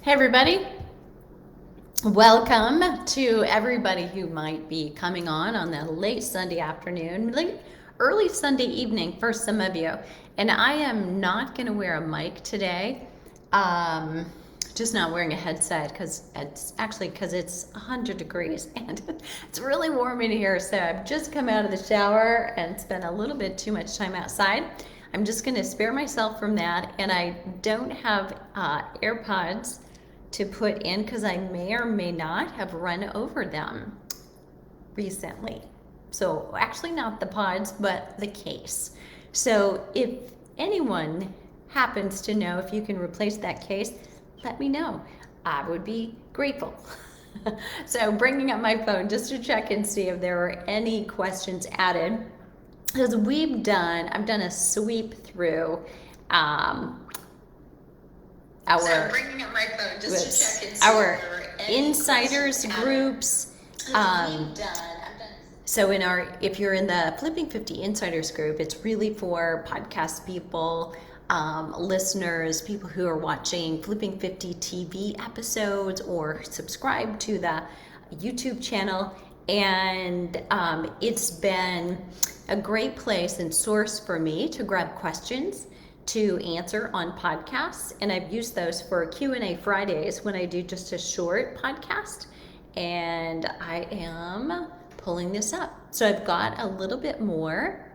Hey everybody, welcome to everybody who might be coming on the late Sunday afternoon, early Sunday evening for some of you. And I am not going to wear a mic today. Just not wearing a headset because it's 100 degrees and it's really warm in here. So I've just come out of the shower and spent a little bit too much time outside. I'm just going to spare myself from that, and I don't have AirPods to put in because I may or may not have run over them recently. So actually not the pods, but the case. So if anyone happens to know if you can replace that case, let me know. I would be grateful. So bringing up my phone just to check and see if there were any questions added. Because I've done a sweep through our bringing up my phone just to check and see our insiders groups. So if you're in the Flipping 50 Insiders group, it's really for podcast people, listeners, people who are watching Flipping 50 TV episodes or subscribe to the YouTube channel. And it's been a great place and source for me to grab questions to answer on podcasts, and I've used those for Q&A Fridays when I do just a short podcast. And I am pulling this up, so I've got a little bit more.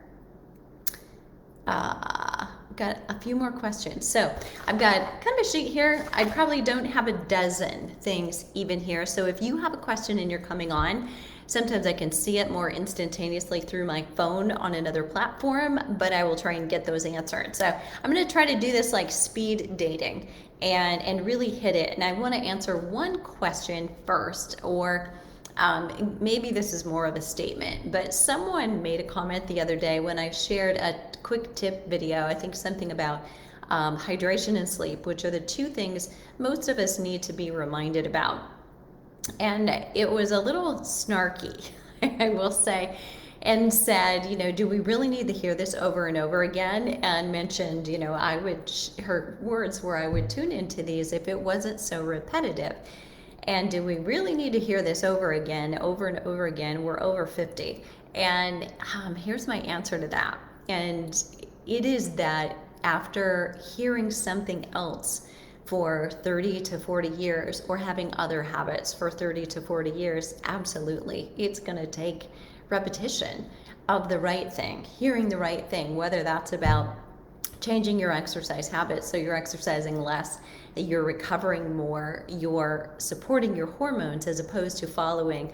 Got a few more questions. So I've got kind of a sheet here. I probably don't have a dozen things even here. So if you have a question and you're coming on, sometimes I can see it more instantaneously through my phone on another platform, but I will try and get those answered. So I'm going to try to do this like speed dating and really hit it. And I want to answer one question first, or maybe this is more of a statement, but someone made a comment the other day when I shared a quick tip video, I think something about hydration and sleep, which are the two things most of us need to be reminded about. And it was a little snarky, I will say, and said, do we really need to hear this over and over again? And mentioned, her words were, I would tune into these if it wasn't so repetitive. And do we really need to hear this over and over again? We're over 50. And here's my answer to that. And it is that after hearing something else for 30 to 40 years, or having other habits for 30 to 40 years, absolutely, it's going to take repetition of the right thing, hearing the right thing, whether that's about changing your exercise habits so you're exercising less, you're recovering more, you're supporting your hormones as opposed to following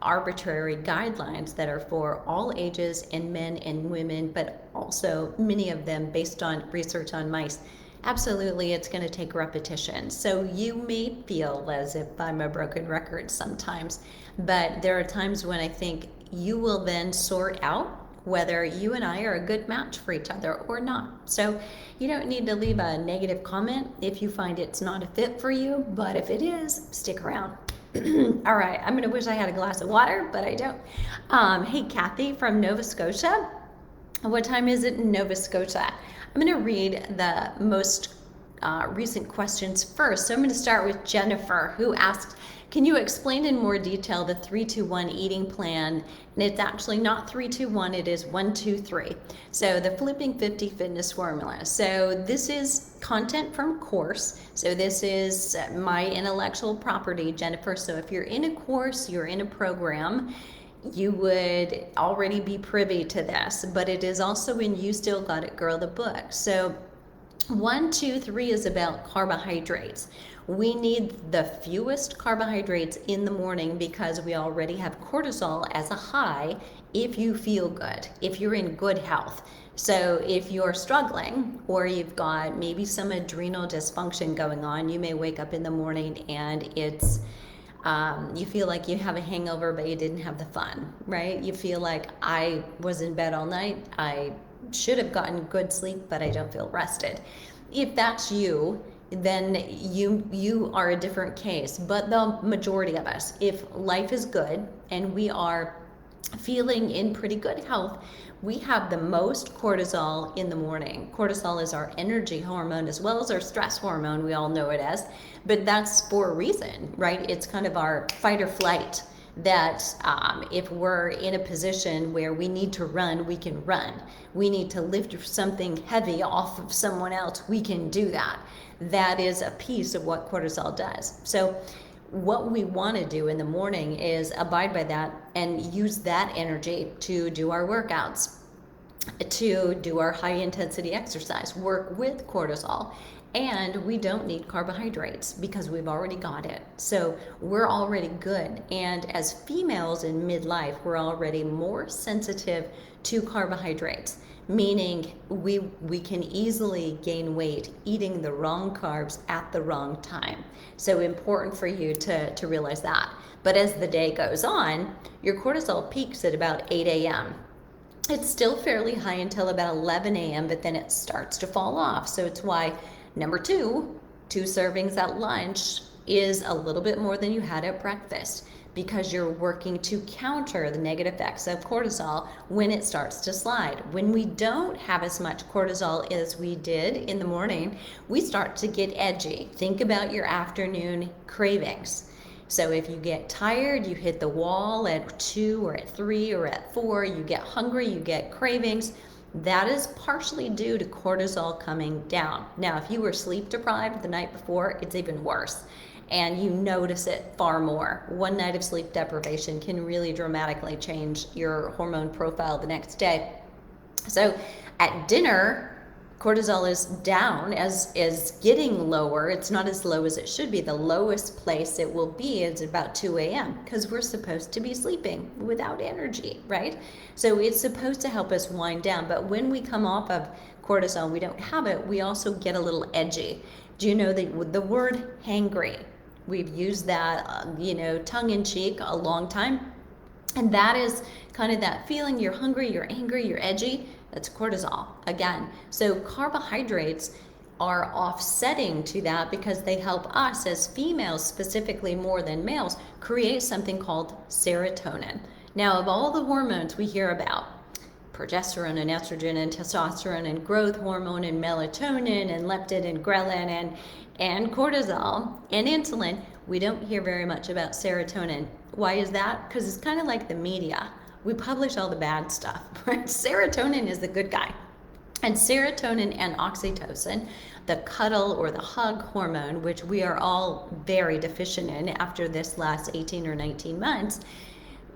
arbitrary guidelines that are for all ages and men and women, but also many of them based on research on mice. Absolutely, it's going to take repetition. So you may feel as if I'm a broken record sometimes, but there are times when I think you will then sort out whether you and I are a good match for each other or not. So you don't need to leave a negative comment if you find it's not a fit for you, but if it is, stick around. All right, I'm gonna wish I had a glass of water, but I don't. Hey, Kathy from Nova Scotia. What time is it in Nova Scotia? I'm going to read the most recent questions first. So I'm going to start with Jennifer, who asked, can you explain in more detail the 3-2-1 eating plan? And it's actually not 3-2-1, it is 1-2-3. So the Flipping 50 Fitness Formula. So this is content from course. So this is my intellectual property, Jennifer. So if you're in a course, you're in a program, you would already be privy to this, but it is also in You Still Got It Girl, the book. So 1, 2, 3 is about carbohydrates. We need the fewest carbohydrates in the morning because we already have cortisol as a high if you feel good, if you're in good health. So if you're struggling or you've got maybe some adrenal dysfunction going on, you may wake up in the morning and it's you feel like you have a hangover, but you didn't have the fun, right? You feel like I was in bed all night. I should have gotten good sleep, but I don't feel rested. If that's you, then you are a different case. But the majority of us, if life is good and we are feeling in pretty good health, we have the most cortisol in the morning. Cortisol is our energy hormone as well as our stress hormone, we all know it as, but that's for a reason, right? It's kind of our fight or flight, that if we're in a position where we need to run, we can run. We need to lift something heavy off of someone else, we can do that. That is a piece of what cortisol does. So what we want to do in the morning is abide by that and use that energy to do our workouts, to do our high intensity exercise, work with cortisol. And we don't need carbohydrates because we've already got it. So we're already good. And as females in midlife, we're already more sensitive to carbohydrates, meaning we can easily gain weight eating the wrong carbs at the wrong time. So important for you to realize that. But as the day goes on, your cortisol peaks at about 8 a.m. It's still fairly high until about 11 a.m., but then it starts to fall off. So it's why number two servings at lunch is a little bit more than you had at breakfast, because you're working to counter the negative effects of cortisol when it starts to slide. When we don't have as much cortisol as we did in the morning, we start to get edgy. Think about your afternoon cravings. So if you get tired, you hit the wall at 2 or at 3 or at 4, you get hungry, you get cravings, that is partially due to cortisol coming down. Now, if you were sleep deprived the night before, it's even worse. And you notice it far more. One night of sleep deprivation can really dramatically change your hormone profile the next day. So at dinner, cortisol is down, is getting lower. It's not as low as it should be. The lowest place it will be is about 2 a.m. because we're supposed to be sleeping without energy, right? So it's supposed to help us wind down. But when we come off of cortisol, we don't have it, we also get a little edgy. Do you know the word hangry? We've used that, tongue in cheek a long time. And that is kind of that feeling, you're hungry, you're angry, you're edgy. That's cortisol again. So carbohydrates are offsetting to that because they help us as females, specifically more than males, create something called serotonin. Now, of all the hormones we hear about, progesterone and estrogen and testosterone and growth hormone and melatonin and leptin and ghrelin and cortisol and insulin, we don't hear very much about serotonin. Why is that? Because it's kind of like the media. We publish all the bad stuff, right? Serotonin is the good guy. And serotonin and oxytocin, the cuddle or the hug hormone, which we are all very deficient in after this last 18 or 19 months,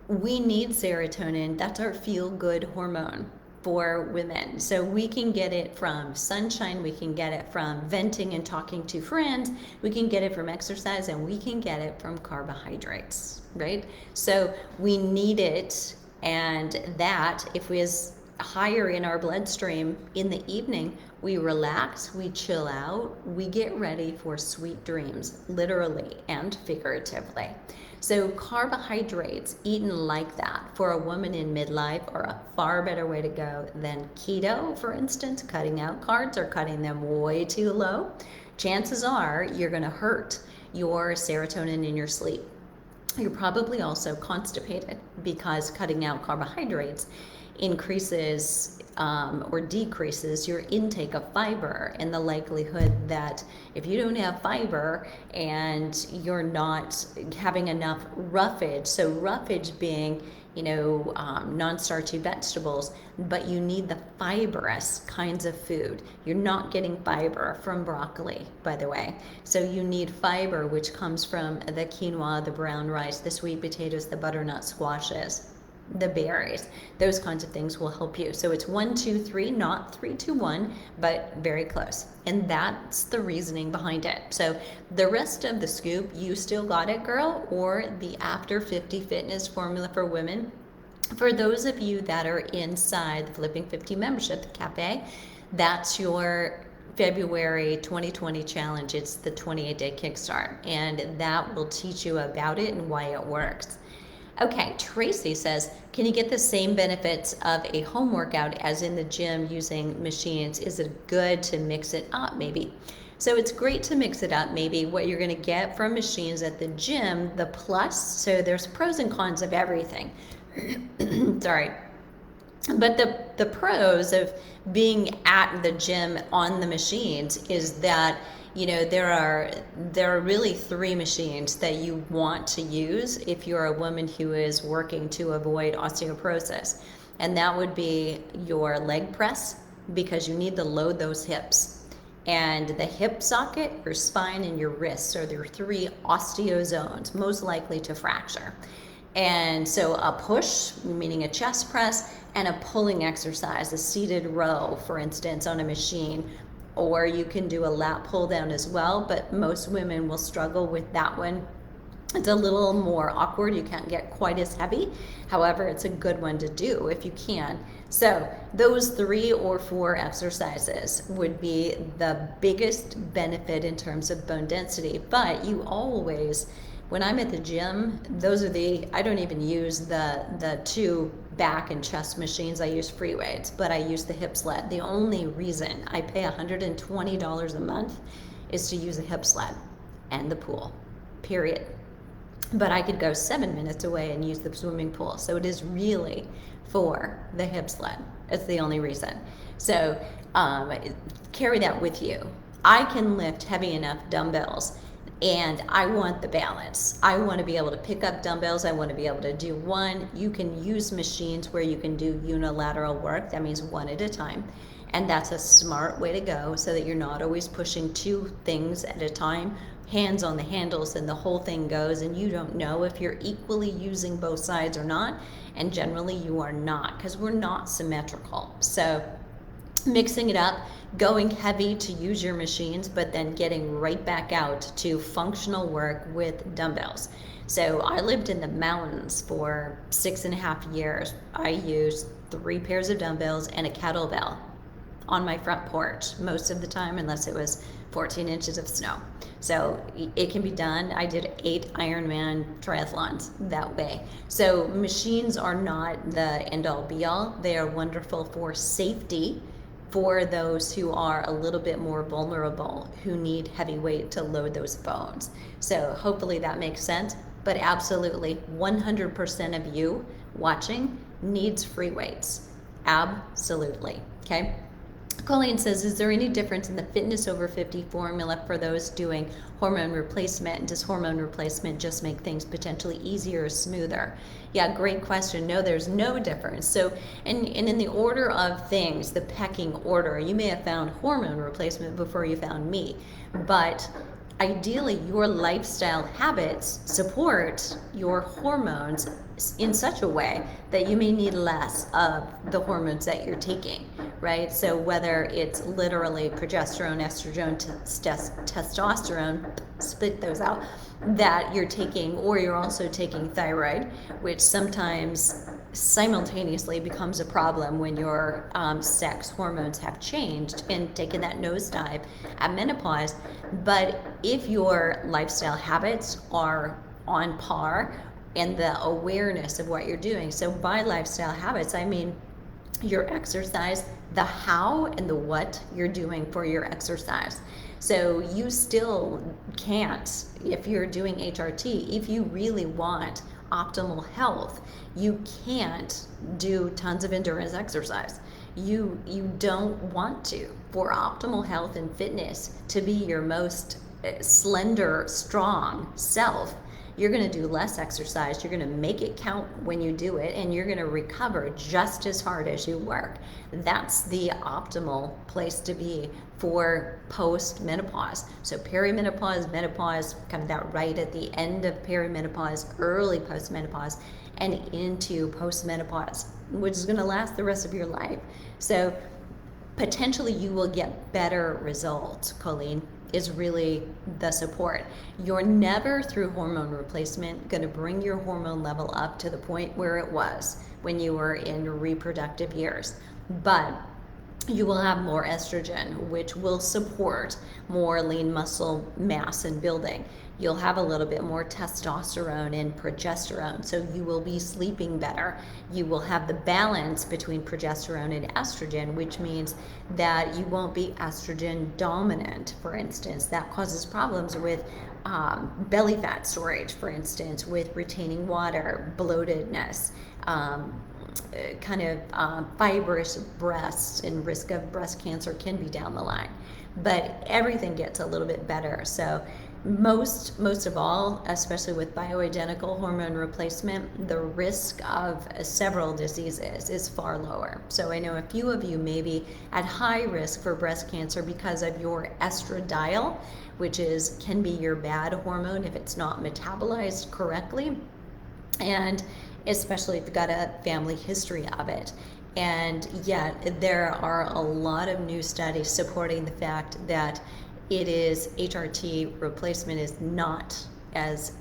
we need serotonin. That's our feel-good hormone for women. So we can get it from sunshine, we can get it from venting and talking to friends, we can get it from exercise, and we can get it from carbohydrates, right? So we need it. And that, if we is higher in our bloodstream in the evening, we relax, we chill out, we get ready for sweet dreams, literally and figuratively. So carbohydrates eaten like that for a woman in midlife are a far better way to go than keto, for instance, cutting out carbs or cutting them way too low. Chances are you're going to hurt your serotonin in your sleep. You're probably also constipated because cutting out carbohydrates increases or decreases your intake of fiber, and the likelihood that if you don't have fiber and you're not having enough roughage, so roughage being non-starchy vegetables, but you need the fibrous kinds of food. You're not getting fiber from broccoli, by the way. So you need fiber, which comes from the quinoa, the brown rice, the sweet potatoes, the butternut squashes, the berries. Those kinds of things will help you. So it's 1, 2, 3, not 3, 2, 1, but very close. And that's the reasoning behind it. So the rest of the scoop, you still got it, girl, or the After 50 Fitness Formula for Women. For those of you that are inside the Flipping 50 membership, the cafe, that's your February 2020 challenge. It's the 28-day kickstart, and that will teach you about it and why it works. Okay, Tracy says, can you get the same benefits of a home workout as in the gym using machines? Is it good to mix it up maybe? So it's great to mix it up maybe. What you're going to get from machines at the gym, the plus, so there's pros and cons of everything. Sorry. But the pros of being at the gym on the machines is that, you know, there are really three machines that you want to use if you're a woman who is working to avoid osteoporosis. And that would be your leg press, because you need to load those hips. And the hip socket, your spine, and your wrists are your three osteozones most likely to fracture. And so a push, meaning a chest press, and a pulling exercise, a seated row, for instance, on a machine. Or you can do a lat pull down as well, but most women will struggle with that one. It's a little more awkward. You can't get quite as heavy. However, it's a good one to do if you can. So those 3 or 4 exercises would be the biggest benefit in terms of bone density. But you always, when I'm at the gym, those are I don't even use the 2 back and chest machines. I use free weights, but I use the hip sled. The only reason I pay $120 a month is to use a hip sled and the pool, period. But I could go 7 minutes away and use the swimming pool. So it is really for the hip sled. It's the only reason. So carry that with you. I can lift heavy enough dumbbells, and I want the balance. I want to be able to pick up dumbbells. I want to be able to do one. You can use machines where you can do unilateral work. That means one at a time. And that's a smart way to go, so that you're not always pushing 2 things at a time, hands on the handles, and the whole thing goes, and you don't know if you're equally using both sides or not. And generally you are not, because we're not symmetrical. So mixing it up, going heavy to use your machines, but then getting right back out to functional work with dumbbells. So I lived in the mountains for 6.5 years. I used 3 pairs of dumbbells and a kettlebell on my front porch most of the time, unless it was 14 inches of snow. So it can be done. I did 8 Ironman triathlons that way. So machines are not the end all be all. They are wonderful for safety for those who are a little bit more vulnerable, who need heavy weight to load those bones. So hopefully that makes sense. But absolutely, 100% of you watching needs free weights. Absolutely. Okay. Colleen says, is there any difference in the fitness over 50 formula for those doing hormone replacement? And does hormone replacement just make things potentially easier or smoother? Yeah, great question. No, there's no difference. So, and in the order of things, the pecking order, you may have found hormone replacement before you found me. But ideally, your lifestyle habits support your hormones in such a way that you may need less of the hormones that you're taking, right? So whether it's literally progesterone, estrogen, testosterone, split those out, that you're taking, or you're also taking thyroid, which sometimes simultaneously becomes a problem when your sex hormones have changed and taken that nosedive at menopause. But if your lifestyle habits are on par, and the awareness of what you're doing, so by lifestyle habits, I mean your exercise, the how and the what you're doing for your exercise. So you still can't, if you're doing HRT, if you really want optimal health, you can't do tons of endurance exercise. You don't want to. For optimal health and fitness to be your most slender, strong self, you're going to do less exercise. You're going to make it count when you do it, and you're going to recover just as hard as you work. That's the optimal place to be for post-menopause. So perimenopause, menopause, kind of that right at the end of perimenopause, early post-menopause, and into post-menopause, which is going to last the rest of your life. So potentially you will get better results, Colleen, is really the support. You're never, through hormone replacement, going to bring your hormone level up to the point where it was when you were in reproductive years. But you will have more estrogen, which will support more lean muscle mass and building. You'll have a little bit more testosterone and progesterone, so you will be sleeping better. You will have the balance between progesterone and estrogen, which means that you won't be estrogen dominant, for instance. That causes problems with belly fat storage, for instance, with retaining water, bloatedness, fibrous breasts, and risk of breast cancer can be down the line. But everything gets a little bit better. So most of all, especially with bioidentical hormone replacement, the risk of several diseases is far lower. So I know a few of you may be at high risk for breast cancer because of your estradiol, which can be your bad hormone if it's not metabolized correctly, and especially if you've got a family history of it. And yet there are a lot of new studies supporting the fact that HRT replacement is not as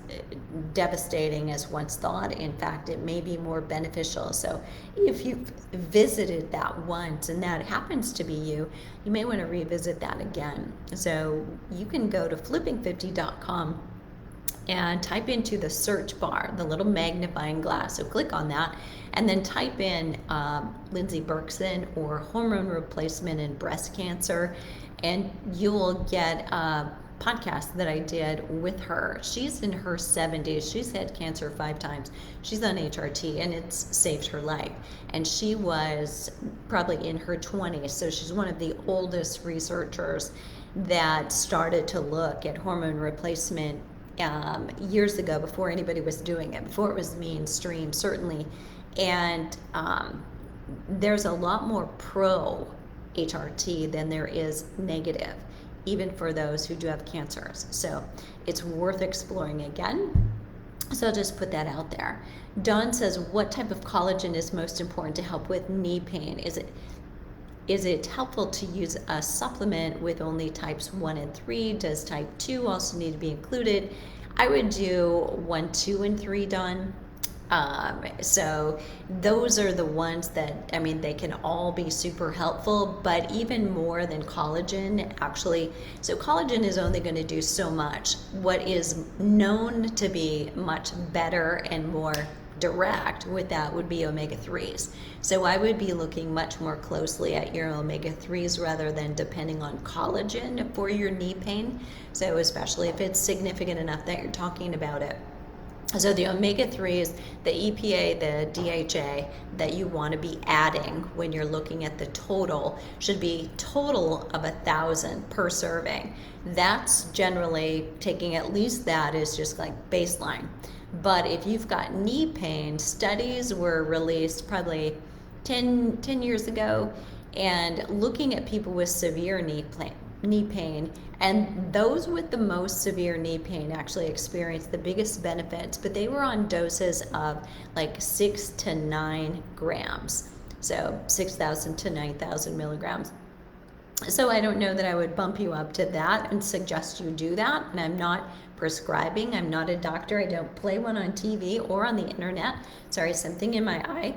devastating as once thought. In fact, it may be more beneficial. So if you've visited that once and that happens to be you, you may want to revisit that again. So you can go to flipping50.com and type into the search bar, the little magnifying glass. So click on that and then type in Lindsay Berkson or hormone replacement and breast cancer, and you'll get a podcast that I did with her. She's in her 70s. She's had cancer 5 times. She's on HRT and it's saved her life. And she was probably in her 20s. So she's one of the oldest researchers that started to look at hormone replacement years ago, before anybody was doing it, before it was mainstream, certainly. And there's a lot more pro HRT than there is negative, even for those who do have cancers. So it's worth exploring again. So I'll just put that out there. Dawn says, what type of collagen is most important to help with knee pain? Is it helpful to use a supplement with only types 1 and 3? Does type 2 also need to be included? I would do 1, 2, and 3, Dawn. So those are the ones that, they can all be super helpful, but even more than collagen, actually. So collagen is only going to do so much. What is known to be much better and more direct with that would be omega-3s. So I would be looking much more closely at your omega-3s rather than depending on collagen for your knee pain. So especially if it's significant enough that you're talking about it. So the omega-3s, the EPA, the DHA that you want to be adding when you're looking at the total should be total of 1,000 per serving. That's generally taking at least that is just like baseline. But if you've got knee pain, studies were released probably 10 years ago, and looking at people with severe knee pain, and those with the most severe knee pain actually experienced the biggest benefits, but they were on doses of like 6 to 9 grams, so 6,000 to 9,000 milligrams. So I don't know that I would bump you up to that and suggest you do that. And I'm not prescribing. I'm not a doctor. I don't play one on TV or on the internet. Sorry, something in my eye.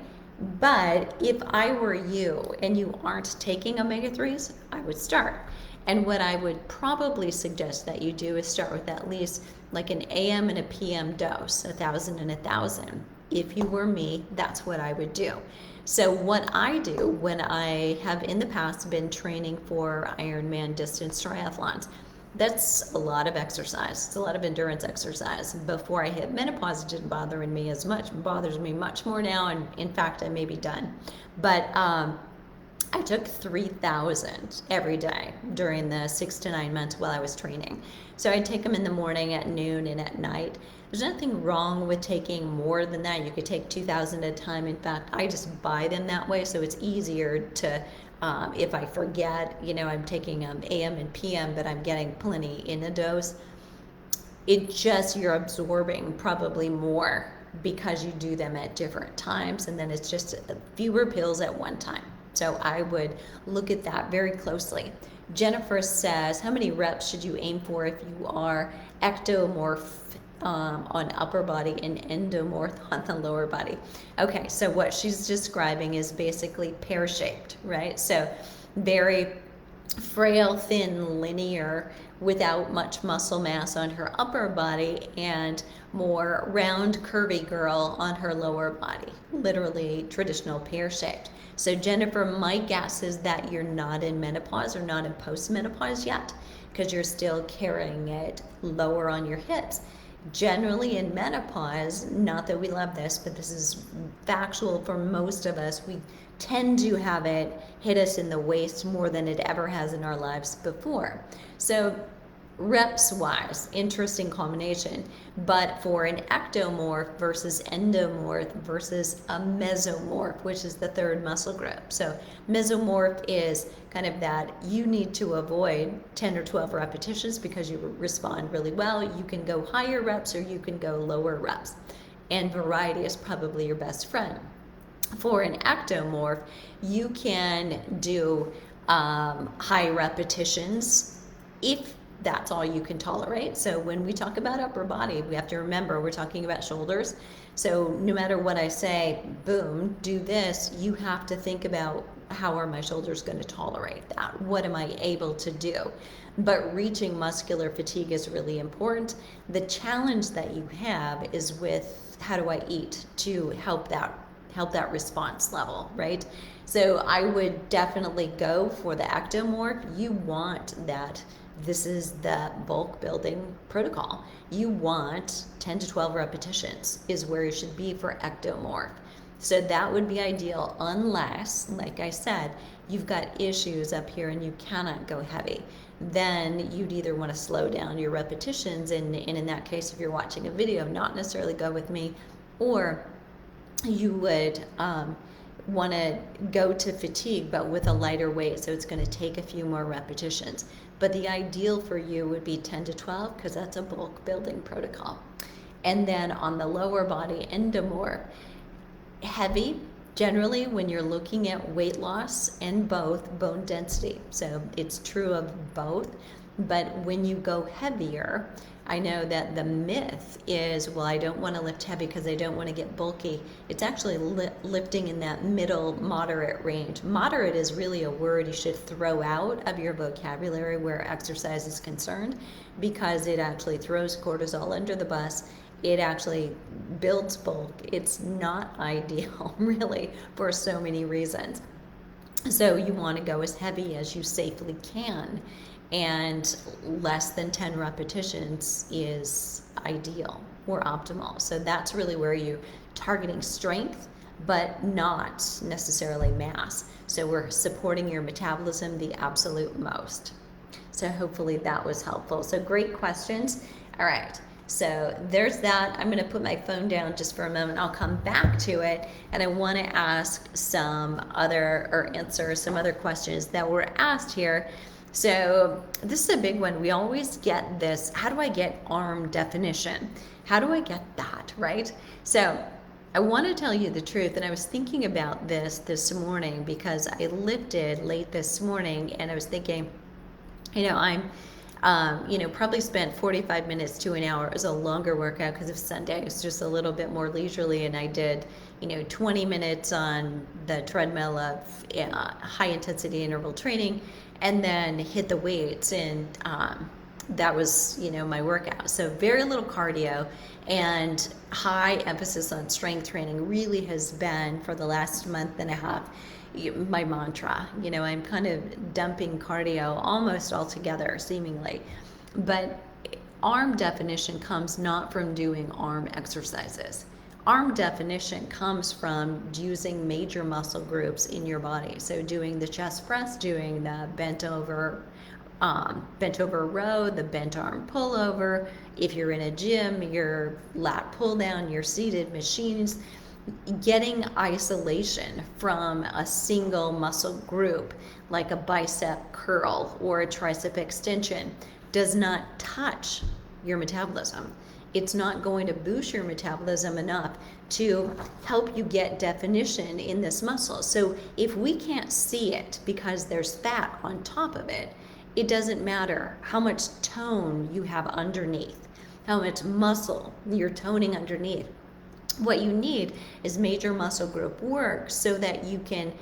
But if I were you and you aren't taking omega-3s, I would start. And what I would probably suggest that you do is start with at least like an AM and a PM dose, 1,000 and 1,000. If you were me, that's what I would do. So what I do when I have in the past been training for Ironman distance triathlons, that's a lot of exercise. It's a lot of endurance exercise. Before I hit menopause, it didn't bother me as much. It bothers me much more now, and in fact, I may be done. But I took 3,000 every day during the 6 to 9 months while I was training. So I'd take them in the morning, at noon, and at night. There's nothing wrong with taking more than that. You could take 2,000 at a time. In fact, I just buy them that way, so it's easier to, if I forget, I'm taking AM and PM, but I'm getting plenty in a dose. You're absorbing probably more because you do them at different times, and then it's just fewer pills at one time. So I would look at that very closely. Jennifer says, how many reps should you aim for if you are ectomorph on upper body and endomorph on the lower body? Okay, so what she's describing is basically pear-shaped, right? So very frail, thin, linear, without much muscle mass on her upper body, and more round, curvy girl on her lower body, literally traditional pear-shaped. So Jennifer, my guess is that you're not in menopause or not in postmenopause yet, because you're still carrying it lower on your hips. Generally in menopause, not that we love this, but this is factual for most of us, we tend to have it hit us in the waist more than it ever has in our lives before. So reps wise, interesting combination. But for an ectomorph versus endomorph versus a mesomorph, which is the third muscle group. So mesomorph is kind of that you need to avoid 10 or 12 repetitions because you respond really well. You can go higher reps or you can go lower reps. And variety is probably your best friend. For an ectomorph, you can do high repetitions if that's all you can tolerate. So when we talk about upper body, we have to remember we're talking about shoulders. So no matter what I say, boom, do this, you have to think about how are my shoulders going to tolerate that? What am I able to do? But reaching muscular fatigue is really important. The challenge that you have is with how do I eat to help that response level, right? So I would definitely go for the ectomorph. You want that. This is the bulk building protocol. You want 10 to 12 repetitions is where you should be for ectomorph. So that would be ideal unless, like I said, you've got issues up here and you cannot go heavy. Then you'd either want to slow down your repetitions, and in that case, if you're watching a video, not necessarily go with me, or you would want to go to fatigue but with a lighter weight, so it's going to take a few more repetitions. But the ideal for you would be 10 to 12 because that's a bulk building protocol. And then on the lower body, endomorph, heavy, generally when you're looking at weight loss and both bone density. So it's true of both. But when you go heavier, I know that the myth is, well, I don't want to lift heavy because I don't want to get bulky. It's actually lifting in that middle moderate range. Moderate is really a word you should throw out of your vocabulary where exercise is concerned, because it actually throws cortisol under the bus. It actually builds bulk. It's not ideal, really, for so many reasons. So you want to go as heavy as you safely can, and less than 10 repetitions is ideal or optimal. So that's really where you're targeting strength, but not necessarily mass. So we're supporting your metabolism the absolute most. So hopefully that was helpful. So great questions. All right. So there's that. I'm going to put my phone down just for a moment. I'll come back to it, and I want to ask answer some other questions that were asked here. So this is a big one. We always get this, how do I get arm definition? How do I get that, right? So I want to tell you the truth, and I was thinking about this morning because I lifted late this morning, and I was thinking, I'm probably spent 45 minutes to an hour. It was a longer workout because of Sunday. It was just a little bit more leisurely, and I did, 20 minutes on the treadmill of high intensity interval training, and then hit the weights, and that was, my workout. So very little cardio and high emphasis on strength training really has been, for the last month and a half, my mantra. I'm kind of dumping cardio almost altogether, seemingly. But arm definition comes not from doing arm exercises. Arm definition comes from using major muscle groups in your body. So doing the chest press, doing the bent over row, the bent arm pullover. If you're in a gym, your lat pull down, your seated machines. Getting isolation from a single muscle group like a bicep curl or a tricep extension does not touch your metabolism. It's not going to boost your metabolism enough to help you get definition in this muscle. So if we can't see it because there's fat on top of it, it doesn't matter how much tone you have underneath, how much muscle you're toning underneath. What you need is major muscle group work so that you can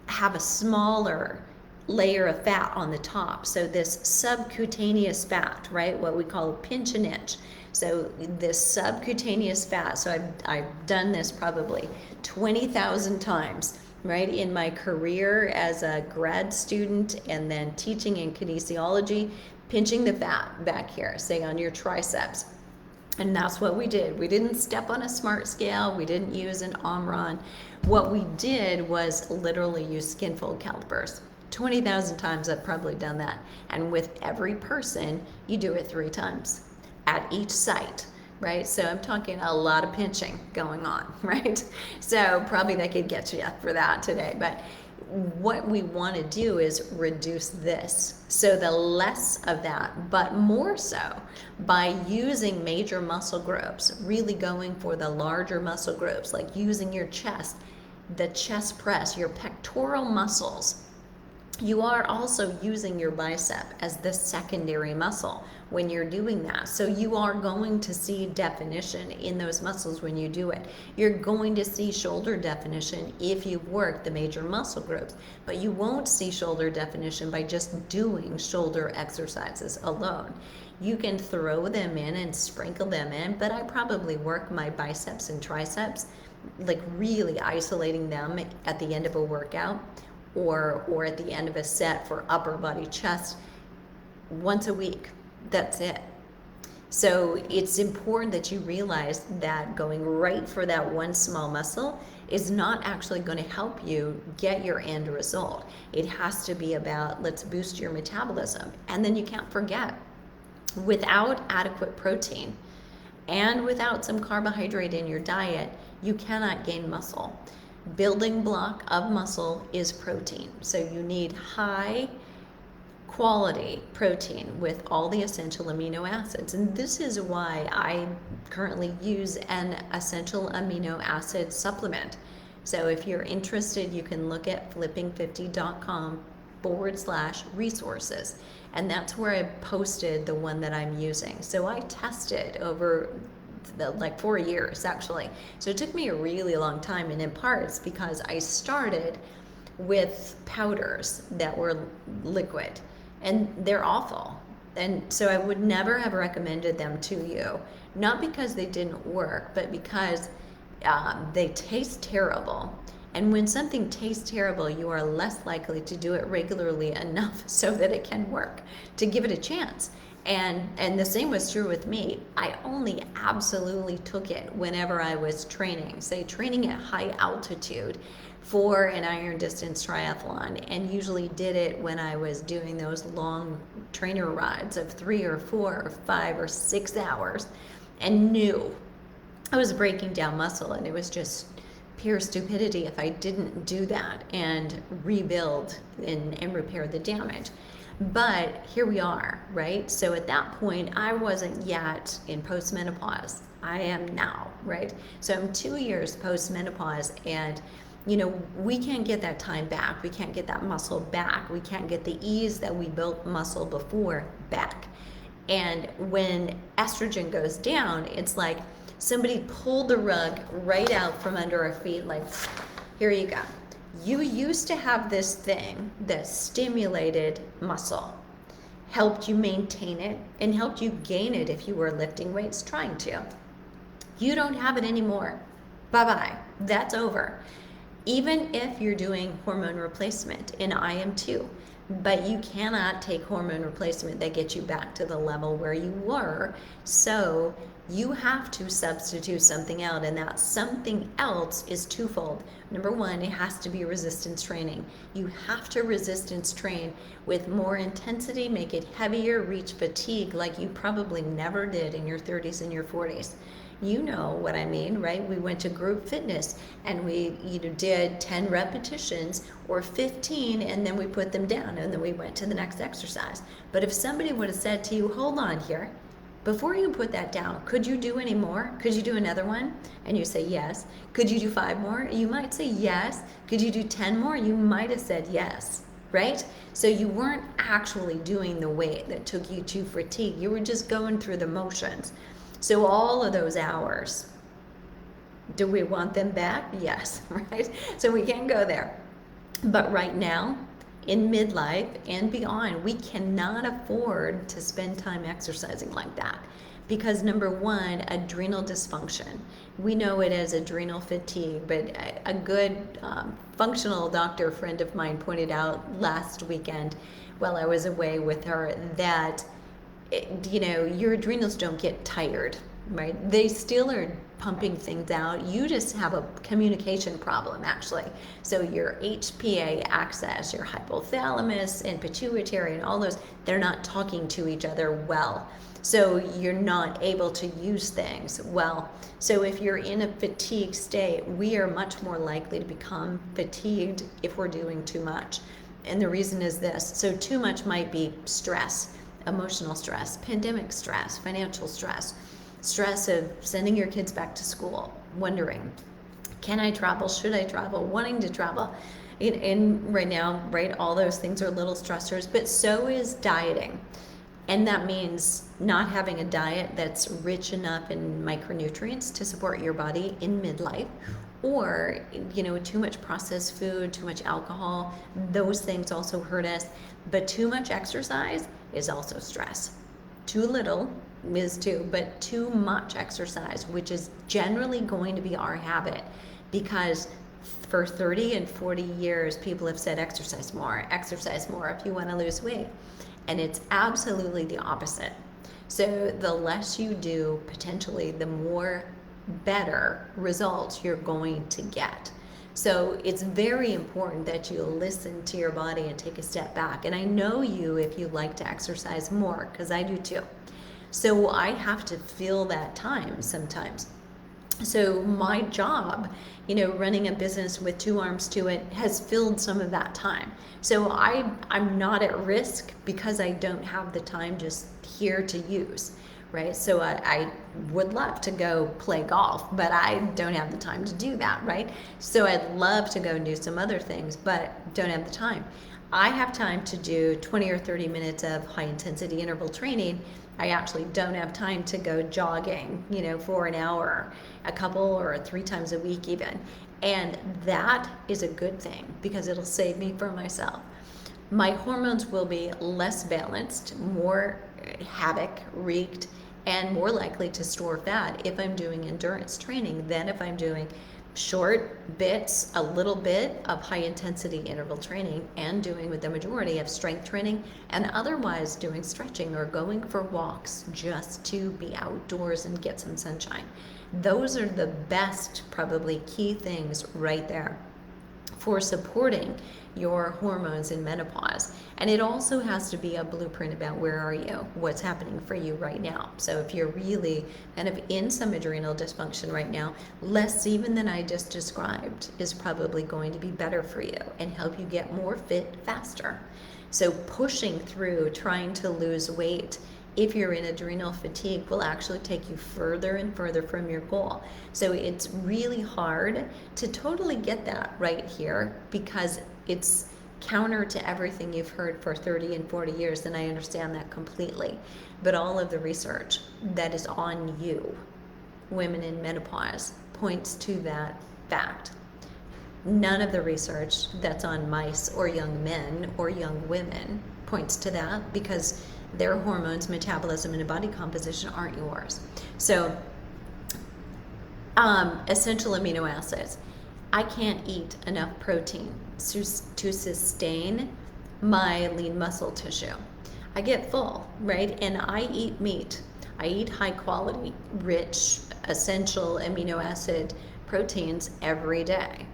have a smaller layer of fat on the top. So this subcutaneous fat, right, what we call a pinch and itch. So this subcutaneous fat, so I've done this probably 20,000 times, right, in my career as a grad student and then teaching in kinesiology, pinching the fat back here, say on your triceps. And that's what we did. We didn't step on a smart scale. We didn't use an Omron. What we did was literally use skin fold calipers. 20,000 times I've probably done that. And with every person, you do it 3 times at each site, right? So I'm talking a lot of pinching going on, right? So probably that could get you for that today. But what we want to do is reduce this. So the less of that, but more so by using major muscle groups, really going for the larger muscle groups, like using your chest, the chest press, your pectoral muscles. You are also using your bicep as the secondary muscle when you're doing that. So you are going to see definition in those muscles when you do it. You're going to see shoulder definition if you've worked the major muscle groups, but you won't see shoulder definition by just doing shoulder exercises alone. You can throw them in and sprinkle them in, but I probably work my biceps and triceps, like really isolating them at the end of a workout or at the end of a set for upper body chest once a week. That's it. So it's important that you realize that going right for that one small muscle is not actually going to help you get your end result. It has to be about, let's boost your metabolism. And then you can't forget, without adequate protein and without some carbohydrate in your diet, you cannot gain muscle. Building block of muscle is protein. So you need high quality protein with all the essential amino acids. And this is why I currently use an essential amino acid supplement. So if you're interested, you can look at flipping50.com/resources. And that's where I posted the one that I'm using. So I tested over like 4 years actually. So it took me a really long time, and in parts because I started with powders that were liquid, and they're awful. And so I would never have recommended them to you, not because they didn't work, but because they taste terrible. And when something tastes terrible, you are less likely to do it regularly enough so that it can work, to give it a chance. And the same was true with me. I only absolutely took it whenever I was training, say training at high altitude for an iron distance triathlon, and usually did it when I was doing those long trainer rides of 3 or 4 or 5 or 6 hours, and knew I was breaking down muscle, and it was just pure stupidity if I didn't do that and rebuild and repair the damage. But here we are, right? So at that point, I wasn't yet in postmenopause. I am now, right? So I'm 2 years postmenopause, and we can't get that time back. We can't get that muscle back. We can't get the ease that we built muscle before back. And when estrogen goes down, it's like somebody pulled the rug right out from under our feet, like, here you go. You used to have this thing that stimulated muscle, helped you maintain it, and helped you gain it if you were lifting weights trying to. You don't have it anymore. Bye-bye. That's over. Even if you're doing hormone replacement, and I am too, but you cannot take hormone replacement that gets you back to the level where you were. So you have to substitute something out, and that something else is twofold. Number one, it has to be resistance training. You have to resistance train with more intensity, make it heavier, reach fatigue like you probably never did in your 30s and your 40s. You know what I mean, right? We went to group fitness and we did 10 repetitions or 15, and then we put them down, and then we went to the next exercise. But if somebody would have said to you, hold on here, before you put that down, could you do any more? Could you do another one? And you say yes. Could you do 5 more? You might say yes. Could you do 10 more? You might have said yes, right? So you weren't actually doing the weight that took you to fatigue. You were just going through the motions. So all of those hours, do we want them back? Yes, right? So we can't go there. But right now, in midlife and beyond, we cannot afford to spend time exercising like that. Because number one, adrenal dysfunction. We know it as adrenal fatigue, but a good functional doctor friend of mine pointed out last weekend while I was away with her that your adrenals don't get tired, right? They still are pumping things out. You just have a communication problem, actually. So your HPA axis, your hypothalamus and pituitary and all those, they're not talking to each other well. So you're not able to use things well. So if you're in a fatigue state, we are much more likely to become fatigued if we're doing too much. And the reason is this. So too much might be stress, emotional stress, pandemic stress, financial stress, stress of sending your kids back to school, wondering, can I travel? Should I travel? Wanting to travel. And right now, right, all those things are little stressors, but so is dieting. And that means not having a diet that's rich enough in micronutrients to support your body in midlife, or too much processed food, too much alcohol. Those things also hurt us. But too much exercise is also stress. Too little is too, but too much exercise, which is generally going to be our habit, because for 30 and 40 years, people have said exercise more if you want to lose weight. And it's absolutely the opposite. So the less you do, potentially, the more better results you're going to get. So it's very important that you listen to your body and take a step back. And I know you if you like to exercise more, because I do too. So I have to feel that time sometimes. So my job, running a business with two arms to it, has filled some of that time. So I'm not at risk because I don't have the time just here to use, right? So I would love to go play golf, but I don't have the time to do that, right? So I'd love to go and do some other things, but don't have the time. I have time to do 20 or 30 minutes of high intensity interval training. I actually don't have time to go jogging, for an hour, a couple or 3 times a week even. And that is a good thing because it'll save me from myself. My hormones will be less balanced, more havoc wreaked, and more likely to store fat if I'm doing endurance training than if I'm doing short bits, a little bit of high intensity interval training, and doing with the majority of strength training, and otherwise doing stretching or going for walks just to be outdoors and get some sunshine. Those are the best, probably key things right there for supporting your hormones in menopause. And it also has to be a blueprint about where are you, what's happening for you right now. So if you're really kind of in some adrenal dysfunction right now, less even than I just described is probably going to be better for you and help you get more fit faster. So pushing through trying to lose weight if you're in adrenal fatigue will actually take you further and further from your goal. So it's really hard to totally get that right here because it's counter to everything you've heard for 30 and 40 years, and I understand that completely. But all of the research that is on you, women in menopause, points to that fact. None of the research that's on mice or young men or young women points to that because their hormones, metabolism, and body composition aren't yours. So, essential amino acids. I can't eat enough protein to sustain my lean muscle tissue. I get full, right? And I eat meat. I eat high quality, rich, essential amino acid proteins every day.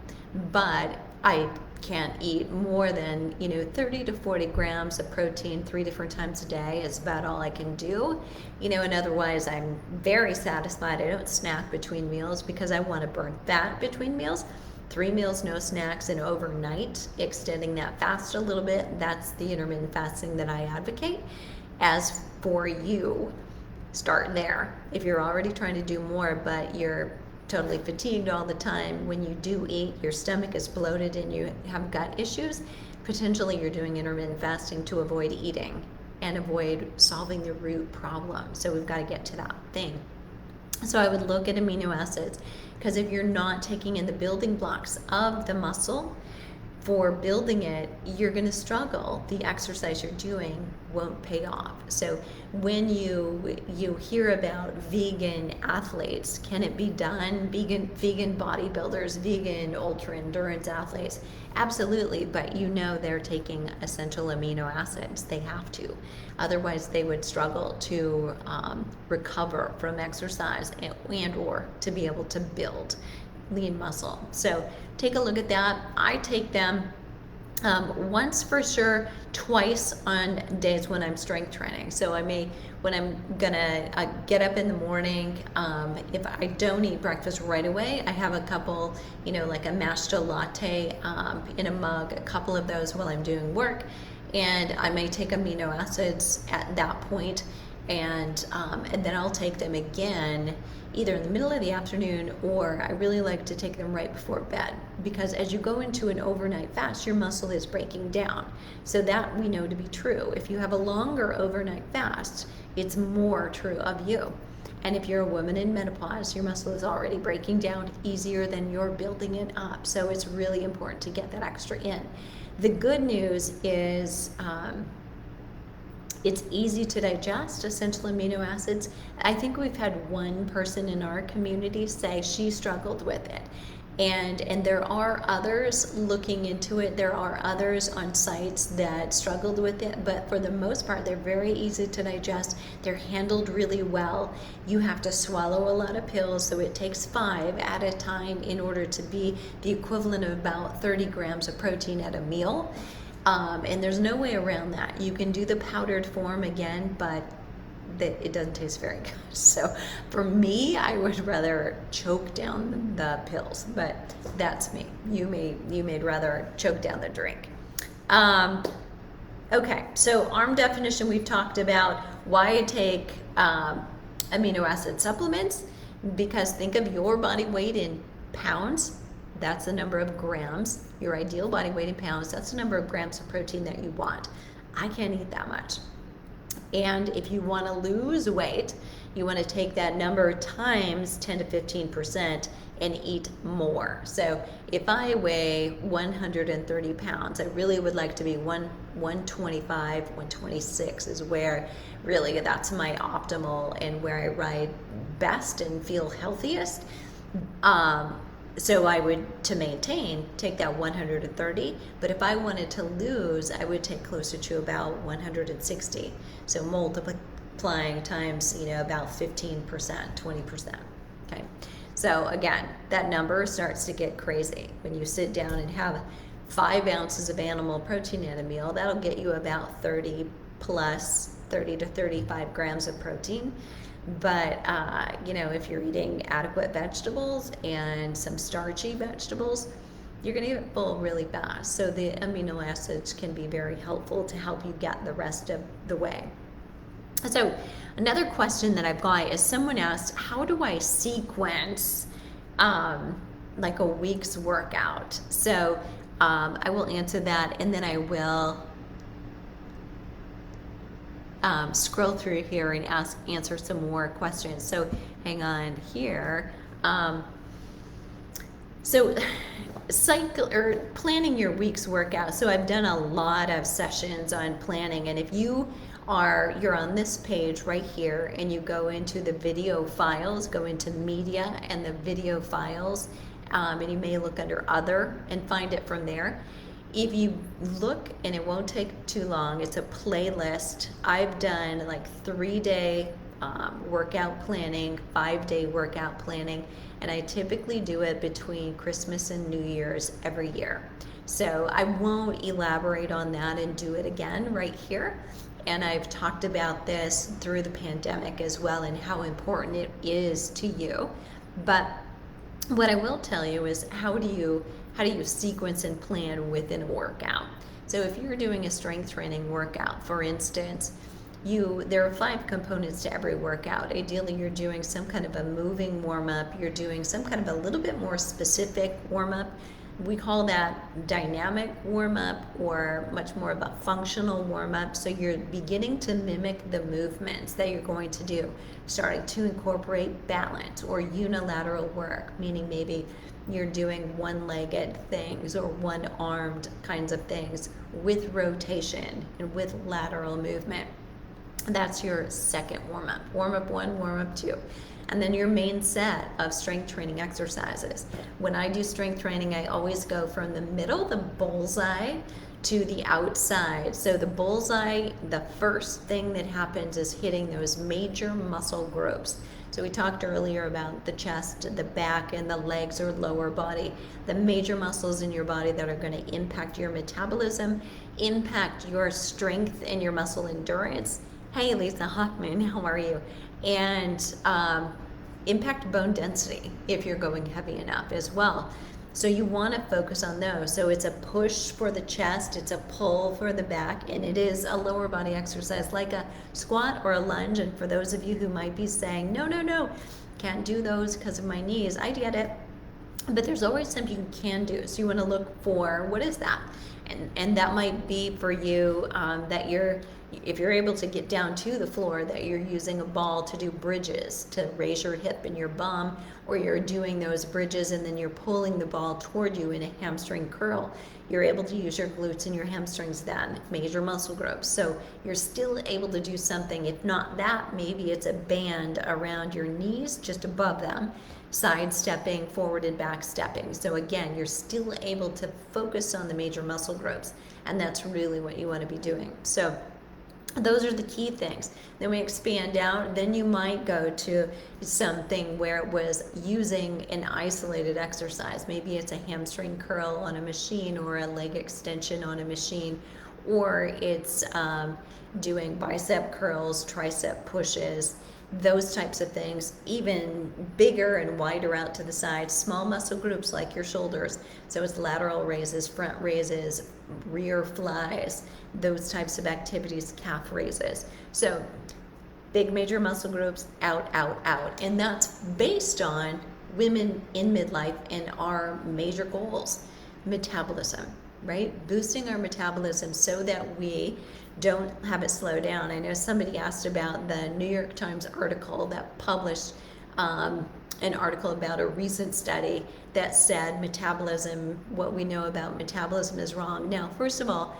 But I can't eat more than 30 to 40 grams of protein 3 different times a day is about all I can do, and otherwise I'm very satisfied. I don't snack between meals because I want to burn fat between meals. 3 meals, no snacks, and overnight extending that fast a little bit. That's the intermittent fasting that I advocate. As for you, start there. If you're already trying to do more but you're totally fatigued all the time, when you do eat, your stomach is bloated and you have gut issues, potentially you're doing intermittent fasting to avoid eating and avoid solving the root problem. So we've got to get to that thing. So I would look at amino acids because if you're not taking in the building blocks of the muscle for building it, you're going to struggle. The exercise you're doing won't pay off. So when you hear about vegan athletes, can it be done? Vegan bodybuilders, vegan ultra endurance athletes, absolutely. But they're taking essential amino acids. They have to, otherwise they would struggle to recover from exercise and or to be able to build lean muscle. So take a look at that. I take them once for sure, twice on days when I'm strength training. So when I'm gonna get up in the morning, if I don't eat breakfast right away, I have a couple, like a matcha latte in a mug, a couple of those while I'm doing work, and I may take amino acids at that point, and then I'll take them again either in the middle of the afternoon, or I really like to take them right before bed, because as you go into an overnight fast, your muscle is breaking down. So that we know to be true. If you have a longer overnight fast, it's more true of you. And if you're a woman in menopause, your muscle is already breaking down easier than you're building it up. So it's really important to get that extra in. The good news is it's easy to digest, essential amino acids. I think we've had one person in our community say she struggled with it. And there are others looking into it. There are others on sites that struggled with it, but for the most part, they're very easy to digest. They're handled really well. You have to swallow a lot of pills, so it takes 5 at a time in order to be the equivalent of about 30 grams of protein at a meal. And there's no way around that. You can do the powdered form again, but it doesn't taste very good. So for me, I would rather choke down the pills, but that's me. You may rather choke down the drink. Okay, so ARM definition, we've talked about why I take amino acid supplements, because think of your body weight in pounds. That's the number of grams, your ideal body weight in pounds. That's the number of grams of protein that you want. I can't eat that much. And if you want to lose weight, you want to take that number times 10 to 15% and eat more. So if I weigh 130 pounds, I really would like to be 125, 126 is where really that's my optimal and where I ride best and feel healthiest. So I would, to maintain, take that 130, but if I wanted to lose, I would take closer to about 160. So multiplying times, about 15%, 20%, okay? So again, that number starts to get crazy. When you sit down and have 5 ounces of animal protein in a meal, that'll get you about 30 to 35 grams of protein. But, if you're eating adequate vegetables and some starchy vegetables, you're going to get full really fast. So the amino acids can be very helpful to help you get the rest of the way. So another question that I've got is someone asked, how do I sequence like a week's workout? So I will answer that, and then I will scroll through here and answer some more questions. So hang on here. So planning your week's workout. So I've done a lot of sessions on planning, and if you're on this page right here and you go into the video files, go into media and the video files, and you may look under other and find it from there. If you look, and it won't take too long, it's a playlist. I've done like 3-day workout planning, 5-day workout planning, and I typically do it between Christmas and New Year's every year. So I won't elaborate on that and do it again right here. And I've talked about this through the pandemic as well and how important it is to you. But what I will tell you is how do you sequence and plan within a workout. So if you're doing a strength training workout, for instance, there are 5 components to every workout. Ideally, you're doing some kind of a moving warm-up. You're doing some kind of a little bit more specific warm-up. we call that dynamic warm-up, or much more of a functional warm-up. So you're beginning to mimic the movements that you're going to do, starting to incorporate balance or unilateral work, meaning maybe you're doing one-legged things or one-armed kinds of things with rotation and with lateral movement. That's your second warm-up. Warm-up 1, warm-up 2. And then your main set of strength training exercises. When I do strength training, I always go from the middle, the bullseye, to the outside. So the bullseye, the first thing that happens is hitting those major muscle groups. So we talked earlier about the chest, the back, and the legs or lower body. The major muscles in your body that are going to impact your metabolism, impact your strength and your muscle endurance. Hey, Lisa Hoffman, how are you? And impact bone density if you're going heavy enough as well. So you want to focus on those. So it's a push for the chest, it's a pull for the back, and it is a lower body exercise like a squat or a lunge. And for those of you who might be saying, no, can't do those because of my knees, I get it. But there's always something you can do. So you want to look for, what is that? And that might be for you that if you're able to get down to the floor, that you're using a ball to do bridges, to raise your hip and your bum, or you're doing those bridges and then you're pulling the ball toward you in a hamstring curl. You're able to use your glutes and your hamstrings then, major muscle groups. So you're still able to do something. If not that, maybe it's a band around your knees, just above them, side stepping, forward and back stepping. So again, you're still able to focus on the major muscle groups, and that's really what you want to be doing. So those are the key things. Then we expand out. Then you might go to something where it was using an isolated exercise. Maybe it's a hamstring curl on a machine, or a leg extension on a machine, or it's doing bicep curls, tricep pushes, those types of things, even bigger and wider out to the side. Small muscle groups like your shoulders. So it's lateral raises, front raises, rear flies, those types of activities, calf raises. So big major muscle groups, out, out, out. And that's based on women in midlife and our major goals. Metabolism, right? Boosting our metabolism so that we don't have it slow down. I know somebody asked about the New York Times article that published an article about a recent study that said metabolism, what we know about metabolism is wrong. Now, first of all,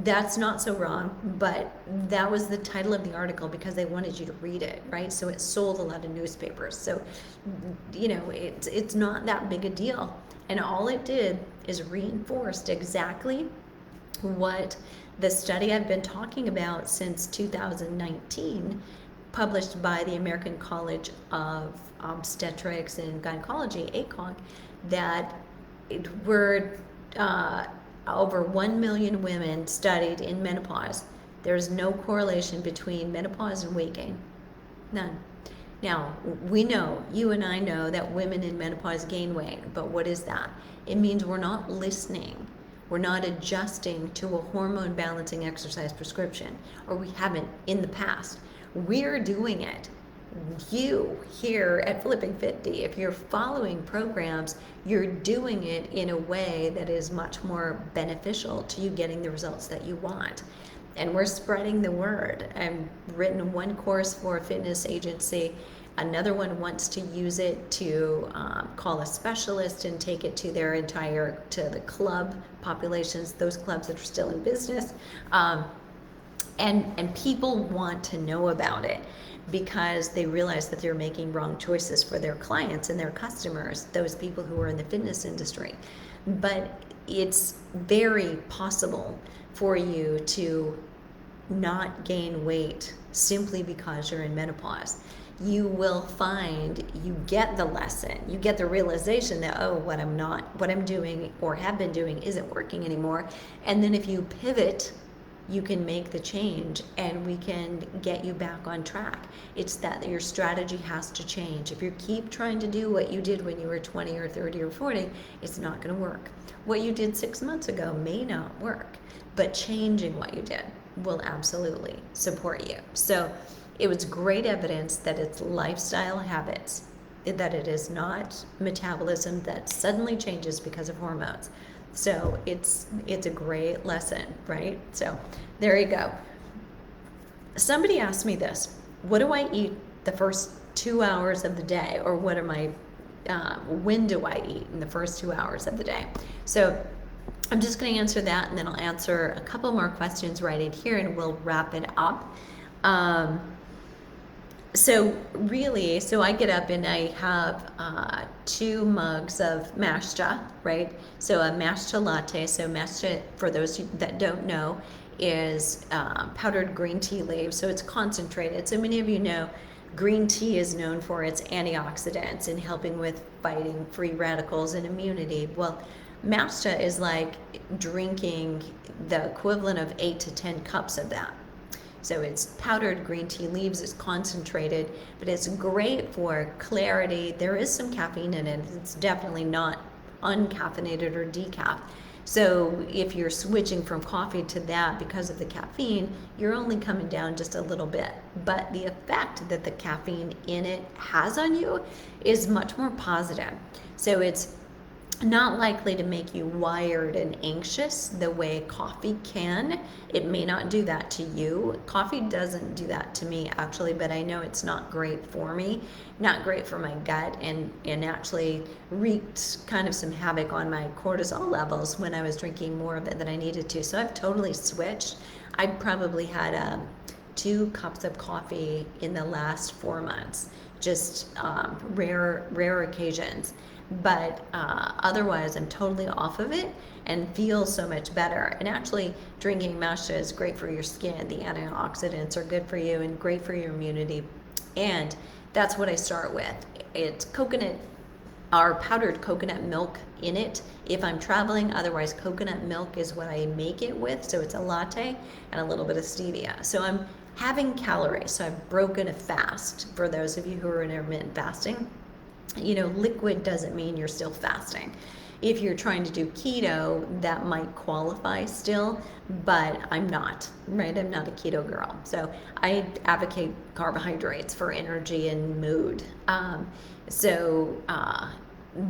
that's not so wrong, but that was the title of the article because they wanted you to read it, right? So it sold a lot of newspapers. So, it's not that big a deal. And all it did is reinforced exactly what the study I've been talking about since 2019, published by the American College of Obstetrics and Gynecology, ACOG, that were over 1 million women studied in menopause. There's no correlation between menopause and weight gain. None. Now, we know, you and I know, that women in menopause gain weight, but what is that? It means we're not listening. We're not adjusting to a hormone balancing exercise prescription, or we haven't in the past. We're doing it. You here at Flipping 50, if you're following programs, you're doing it in a way that is much more beneficial to you getting the results that you want. And we're spreading the word. I've written one course for a fitness agency. Another one wants to use it to call a specialist and take it to their to the club populations, those clubs that are still in business. And people want to know about it because they realize that they're making wrong choices for their clients and their customers, those people who are in the fitness industry. But it's very possible for you to not gain weight simply because you're in menopause. You will find you get the lesson, you get the realization that, oh, what I'm doing or have been doing isn't working anymore. And then if you pivot, you can make the change and we can get you back on track. It's that your strategy has to change. If you keep trying to do what you did when you were 20 or 30 or 40, it's not going to work. What you did 6 months ago may not work, but changing what you did will absolutely support you. So it was great evidence that it's lifestyle habits that it is not metabolism that suddenly changes because of hormones. So it's a great lesson, right? So there you go. Somebody asked me this: what do I eat the first 2 hours of the day, or what am I? When do I eat in the first 2 hours of the day? So I'm just going to answer that, and then I'll answer a couple more questions right in here, and we'll wrap it up. So I get up and I have 2 mugs of matcha, right? So a matcha latte. So matcha, for those that don't know, is powdered green tea leaves. So it's concentrated. So many of you know green tea is known for its antioxidants and helping with fighting free radicals and immunity. Well, matcha is like drinking the equivalent of 8 to 10 cups of that. So it's powdered green tea leaves, it's concentrated, but it's great for clarity. There is some caffeine in it. It's definitely not uncaffeinated or decaf. So if you're switching from coffee to that because of the caffeine, you're only coming down just a little bit. But the effect that the caffeine in it has on you is much more positive. So it's not likely to make you wired and anxious the way coffee can. It may not do that to you. Coffee doesn't do that to me, actually, but I know it's not great for me, not great for my gut, and actually wreaked kind of some havoc on my cortisol levels when I was drinking more of it than I needed to. So I've totally switched. I probably had 2 cups of coffee in the last 4 months, just rare occasions. But otherwise, I'm totally off of it and feel so much better. And actually, drinking matcha is great for your skin. The antioxidants are good for you and great for your immunity. And that's what I start with. It's coconut, or powdered coconut milk in it if I'm traveling. Otherwise, coconut milk is what I make it with. So it's a latte and a little bit of stevia. So I'm having calories. So I've broken a fast, for those of you who are intermittent fasting. You know, liquid doesn't mean you're still fasting. If you're trying to do keto, that might qualify still, but I'm not, right? I'm not a keto girl. So I advocate carbohydrates for energy and mood.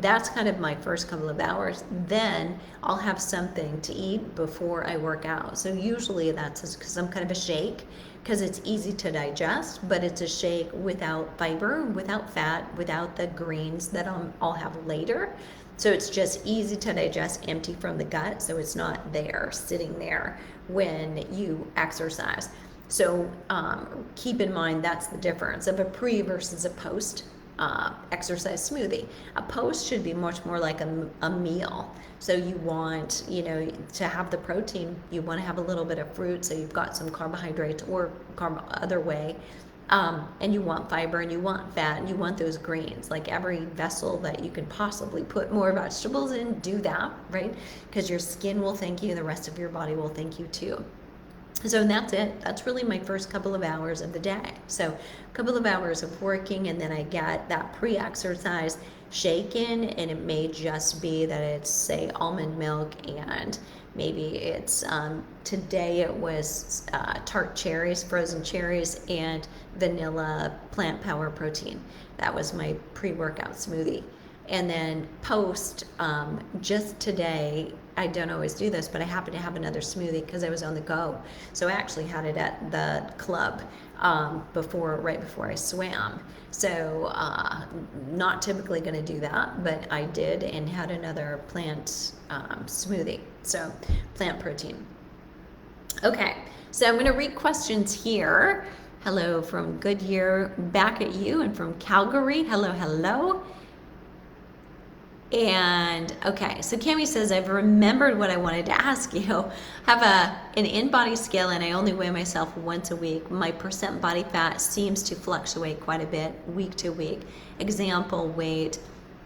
That's kind of my first couple of hours. Then I'll have something to eat before I work out. So usually that's some kind of a shake, because it's easy to digest, but it's a shake without fiber, without fat, without the greens that I'll have later. So it's just easy to digest, empty from the gut, so it's not there, sitting there when you exercise. So keep in mind that's the difference of a pre versus a post exercise smoothie. A post should be much more like a meal. So you want, to have the protein, you want to have a little bit of fruit, so you've got some carbohydrates or other way, and you want fiber, and you want fat, and you want those greens. Like every vessel that you can possibly put more vegetables in, do that, right? Because your skin will thank you, and the rest of your body will thank you too. So that's it. That's really my first couple of hours of the day. So a couple of hours of working, and then I get that pre-exercise shake in, and it may just be that it's, say, almond milk, and maybe it's, today it was tart cherries, frozen cherries, and vanilla plant power protein. That was my pre-workout smoothie. And then post, just today, I don't always do this, but I happen to have another smoothie because I was on the go. So I actually had it at the club right before I swam. So not typically going to do that, but I did, and had another plant smoothie. So plant protein. Okay, so I'm going to read questions here. Hello from Goodyear, back at you, and from Calgary. Hello. And okay, so Cami says, I've remembered what I wanted to ask you. I have an in-body scale, and I only weigh myself once a week. My percent body fat seems to fluctuate quite a bit week to week. Example, weight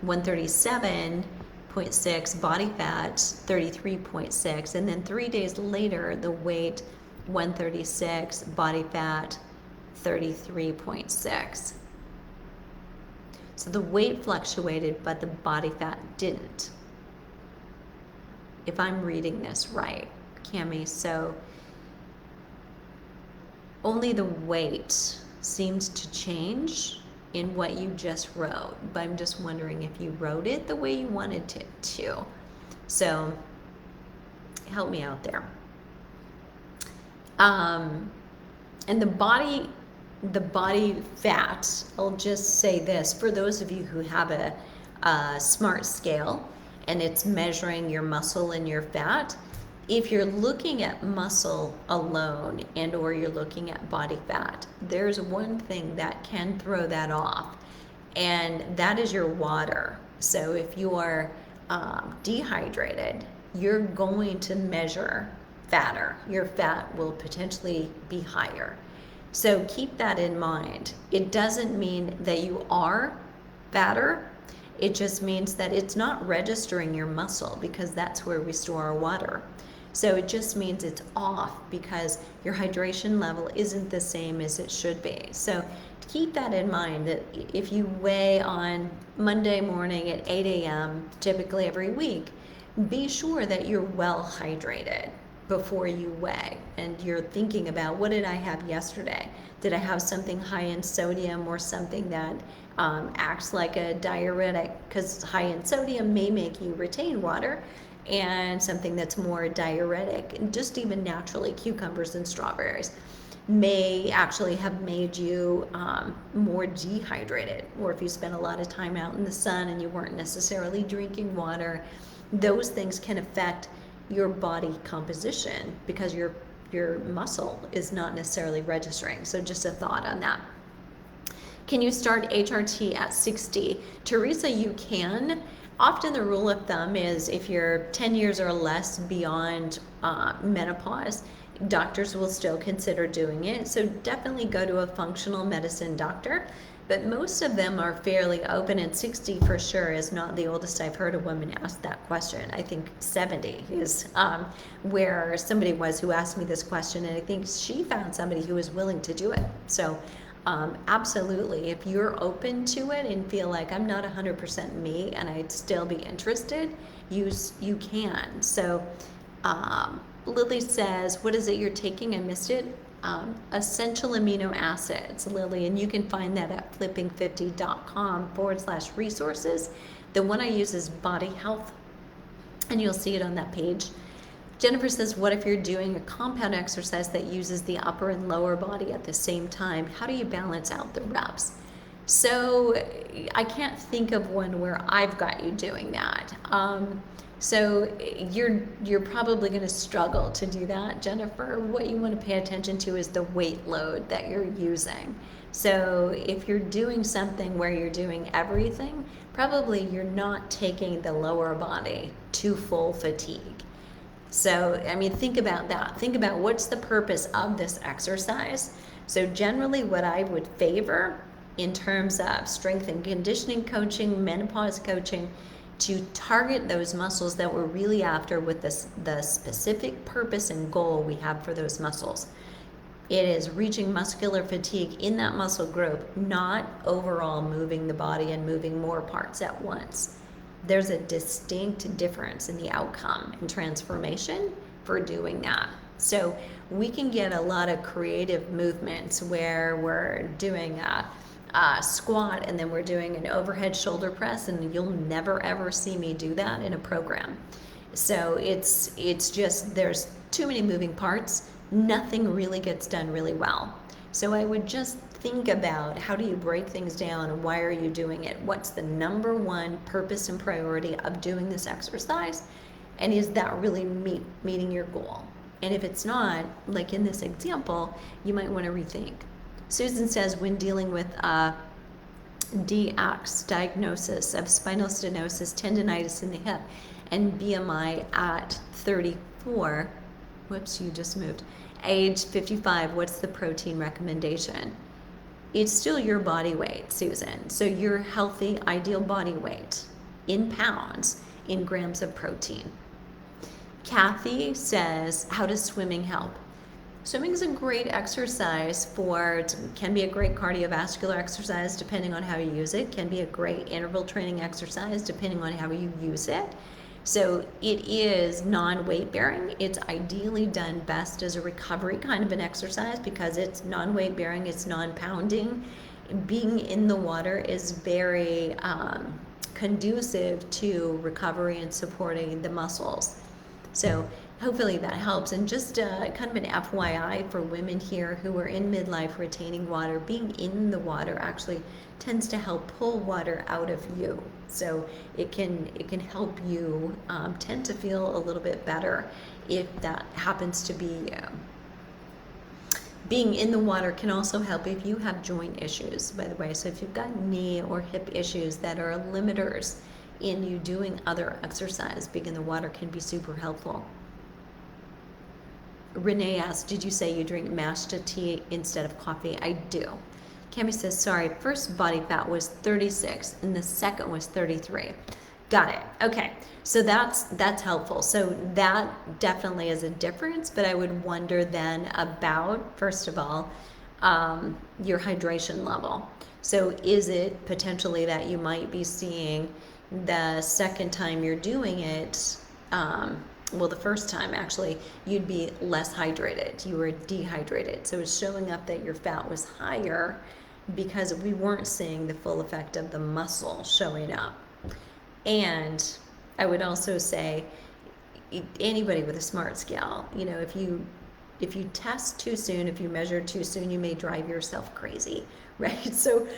137.6, body fat 33.6, and then 3 days later, the weight 136, body fat 33.6. So the weight fluctuated, but the body fat didn't. If I'm reading this right, Cami, so only the weight seems to change, in what you just wrote, but I'm just wondering if you wrote it the way you wanted to. So help me out there. And the body fat, I'll just say this, for those of you who have a smart scale and it's measuring your muscle and your fat, if you're looking at muscle alone and or you're looking at body fat, there's one thing that can throw that off, and that is your water. So if you are dehydrated, you're going to measure fatter. Your fat will potentially be higher. So keep that in mind. It doesn't mean that you are fatter. It just means that it's not registering your muscle, because that's where we store our water. So it just means it's off because your hydration level isn't the same as it should be. So keep that in mind, that if you weigh on Monday morning at 8 a.m., typically every week, be sure that you're well hydrated before you weigh, and you're thinking about, what did I have yesterday? Did I have something high in sodium or something that acts like a diuretic? Because high in sodium may make you retain water, and something that's more diuretic, and just even naturally cucumbers and strawberries, may actually have made you more dehydrated. Or if you spent a lot of time out in the sun and you weren't necessarily drinking water, those things can affect your body composition because your muscle is not necessarily registering. So just a thought on that. Can you start HRT at 60? Teresa, you can. Often the rule of thumb is if you're 10 years or less beyond menopause, doctors will still consider doing it. So definitely go to a functional medicine doctor. But most of them are fairly open, and 60 for sure is not the oldest I've heard a woman ask that question. I think 70 is where somebody was who asked me this question, and I think she found somebody who was willing to do it. So absolutely, if you're open to it and feel like I'm not 100% me and I'd still be interested, you can. So Lily says, what is it you're taking? I missed it. Essential amino acids, Lily, and you can find that at flipping50.com/resources. The one I use is Body Health, and you'll see it on that page. Jennifer says, what if you're doing a compound exercise that uses the upper and lower body at the same time? How do you balance out the reps? So I can't think of one where I've got you doing that. So you're probably going to struggle to do that, Jennifer. What you want to pay attention to is the weight load that you're using. So if you're doing something where you're doing everything, probably you're not taking the lower body to full fatigue. So, I mean, think about that. Think about what's the purpose of this exercise. So generally what I would favor in terms of strength and conditioning coaching, menopause coaching, to target those muscles that we're really after with the specific purpose and goal we have for those muscles. It is reaching muscular fatigue in that muscle group, not overall moving the body and moving more parts at once. There's a distinct difference in the outcome and transformation for doing that. So we can get a lot of creative movements where we're doing a squat and then we're doing an overhead shoulder press, and you'll never ever see me do that in a program. So it's just, there's too many moving parts. Nothing really gets done really well. So I would just think about, how do you break things down and why are you doing it? What's the number one purpose and priority of doing this exercise? And is that really meeting your goal? And if it's not, like in this example, you might want to rethink. Susan says, when dealing with DX diagnosis of spinal stenosis, tendonitis in the hip, and BMI at 34, whoops, you just moved, age 55, what's the protein recommendation? It's still your body weight, Susan. So your healthy, ideal body weight in pounds, in grams of protein. Kathy says, how does swimming help? Swimming is a great exercise can be a great cardiovascular exercise depending on how you use it, can be a great interval training exercise depending on how you use it. So it is non-weight bearing. It's ideally done best as a recovery kind of an exercise because it's non-weight bearing, it's non-pounding, being in the water is very conducive to recovery and supporting the muscles. So hopefully that helps. And just kind of an FYI for women here who are in midlife, retaining water, being in the water actually tends to help pull water out of you. So it can help you tend to feel a little bit better if that happens to be you. Being in the water can also help if you have joint issues, by the way. So if you've got knee or hip issues that are limiters in you doing other exercise, being in the water can be super helpful. Renee asked, did you say you drink mashed tea instead of coffee? I do. Cami says, sorry, first body fat was 36 and the second was 33. Got it. Okay. So that's helpful. So that definitely is a difference, but I would wonder then about, first of all, your hydration level. So is it potentially that you might be seeing the second time you're doing it, well, the first time actually, you'd be less hydrated. You were dehydrated. So it's showing up that your fat was higher because we weren't seeing the full effect of the muscle showing up. And I would also say, anybody with a smart scale, if you test too soon, if you measure too soon, you may drive yourself crazy, right? So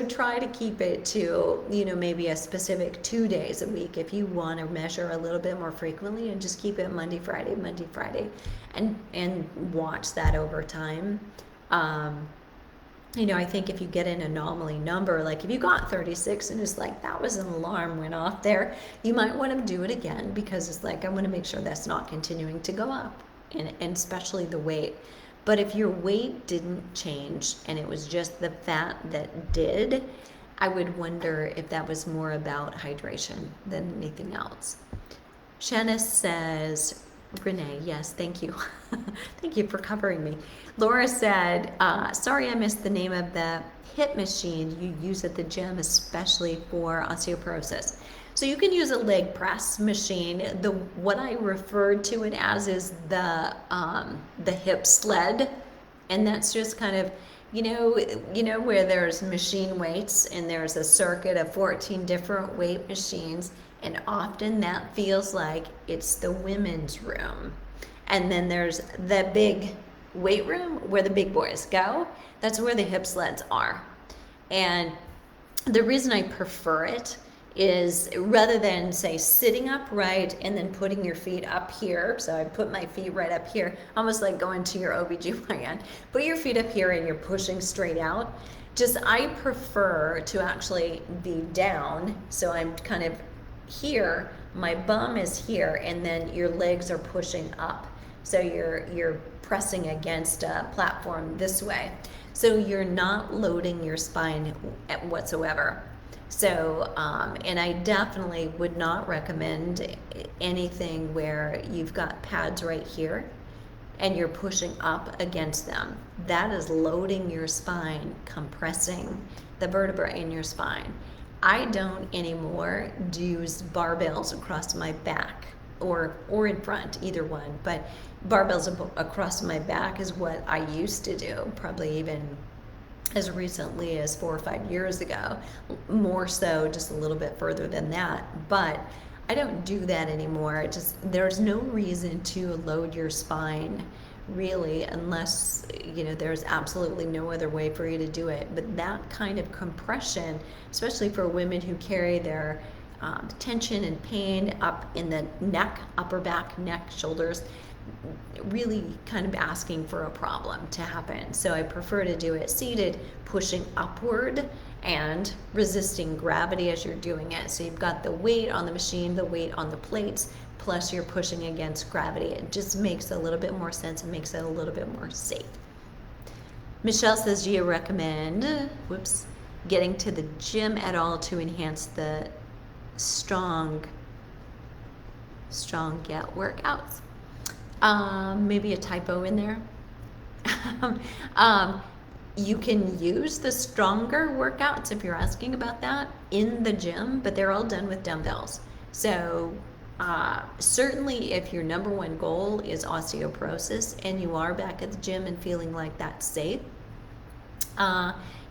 try to keep it to, maybe a specific 2 days a week if you want to measure a little bit more frequently, and just keep it Monday, Friday, and watch that over time. I think if you get an anomaly number, like if you got 36 and it's like, that was an alarm went off there, you might want to do it again, because it's like, I want to make sure that's not continuing to go up, and especially the weight. But if your weight didn't change and it was just the fat that did, I would wonder if that was more about hydration than anything else. Shanna says, Renee, yes, thank you. Thank you for covering me. Laura said, sorry I missed the name of the hip machine you use at the gym, especially for osteoporosis. So you can use a leg press machine. What I referred to it as is the hip sled, and that's just kind of, where there's machine weights and there's a circuit of 14 different weight machines. And often that feels like it's the women's room. And then there's the big weight room where the big boys go. That's where the hip sleds are. And the reason I prefer it is, rather than say sitting upright and then putting your feet up here, so I put my feet right up here, almost like going to your OBGYN, put your feet up here and you're pushing straight out. I prefer to actually be down, so I'm kind of here, my bum is here, and then your legs are pushing up, so you're pressing against a platform this way, so you're not loading your spine whatsoever. So and I definitely would not recommend anything where you've got pads right here and you're pushing up against them. That is loading your spine, compressing the vertebrae in your spine. I don't anymore use barbells across my back or in front, either one, but barbells across my back is what I used to do, probably even as recently as 4 or 5 years ago, more so just a little bit further than that, but I don't do that anymore. There's no reason to load your spine really, unless there's absolutely no other way for you to do it. But that kind of compression, especially for women who carry their tension and pain up in the neck, upper back, neck, shoulders, really kind of asking for a problem to happen. So I prefer to do it seated, pushing upward and resisting gravity as you're doing it. So you've got the weight on the machine, the weight on the plates, plus you're pushing against gravity. It just makes a little bit more sense and makes it a little bit more safe. Michelle says, do you recommend getting to the gym at all to enhance the strong workouts? Maybe a typo in there. You can use the stronger workouts, if you're asking about that, in the gym, but they're all done with dumbbells. So certainly if your number one goal is osteoporosis and you are back at the gym and feeling like that's safe,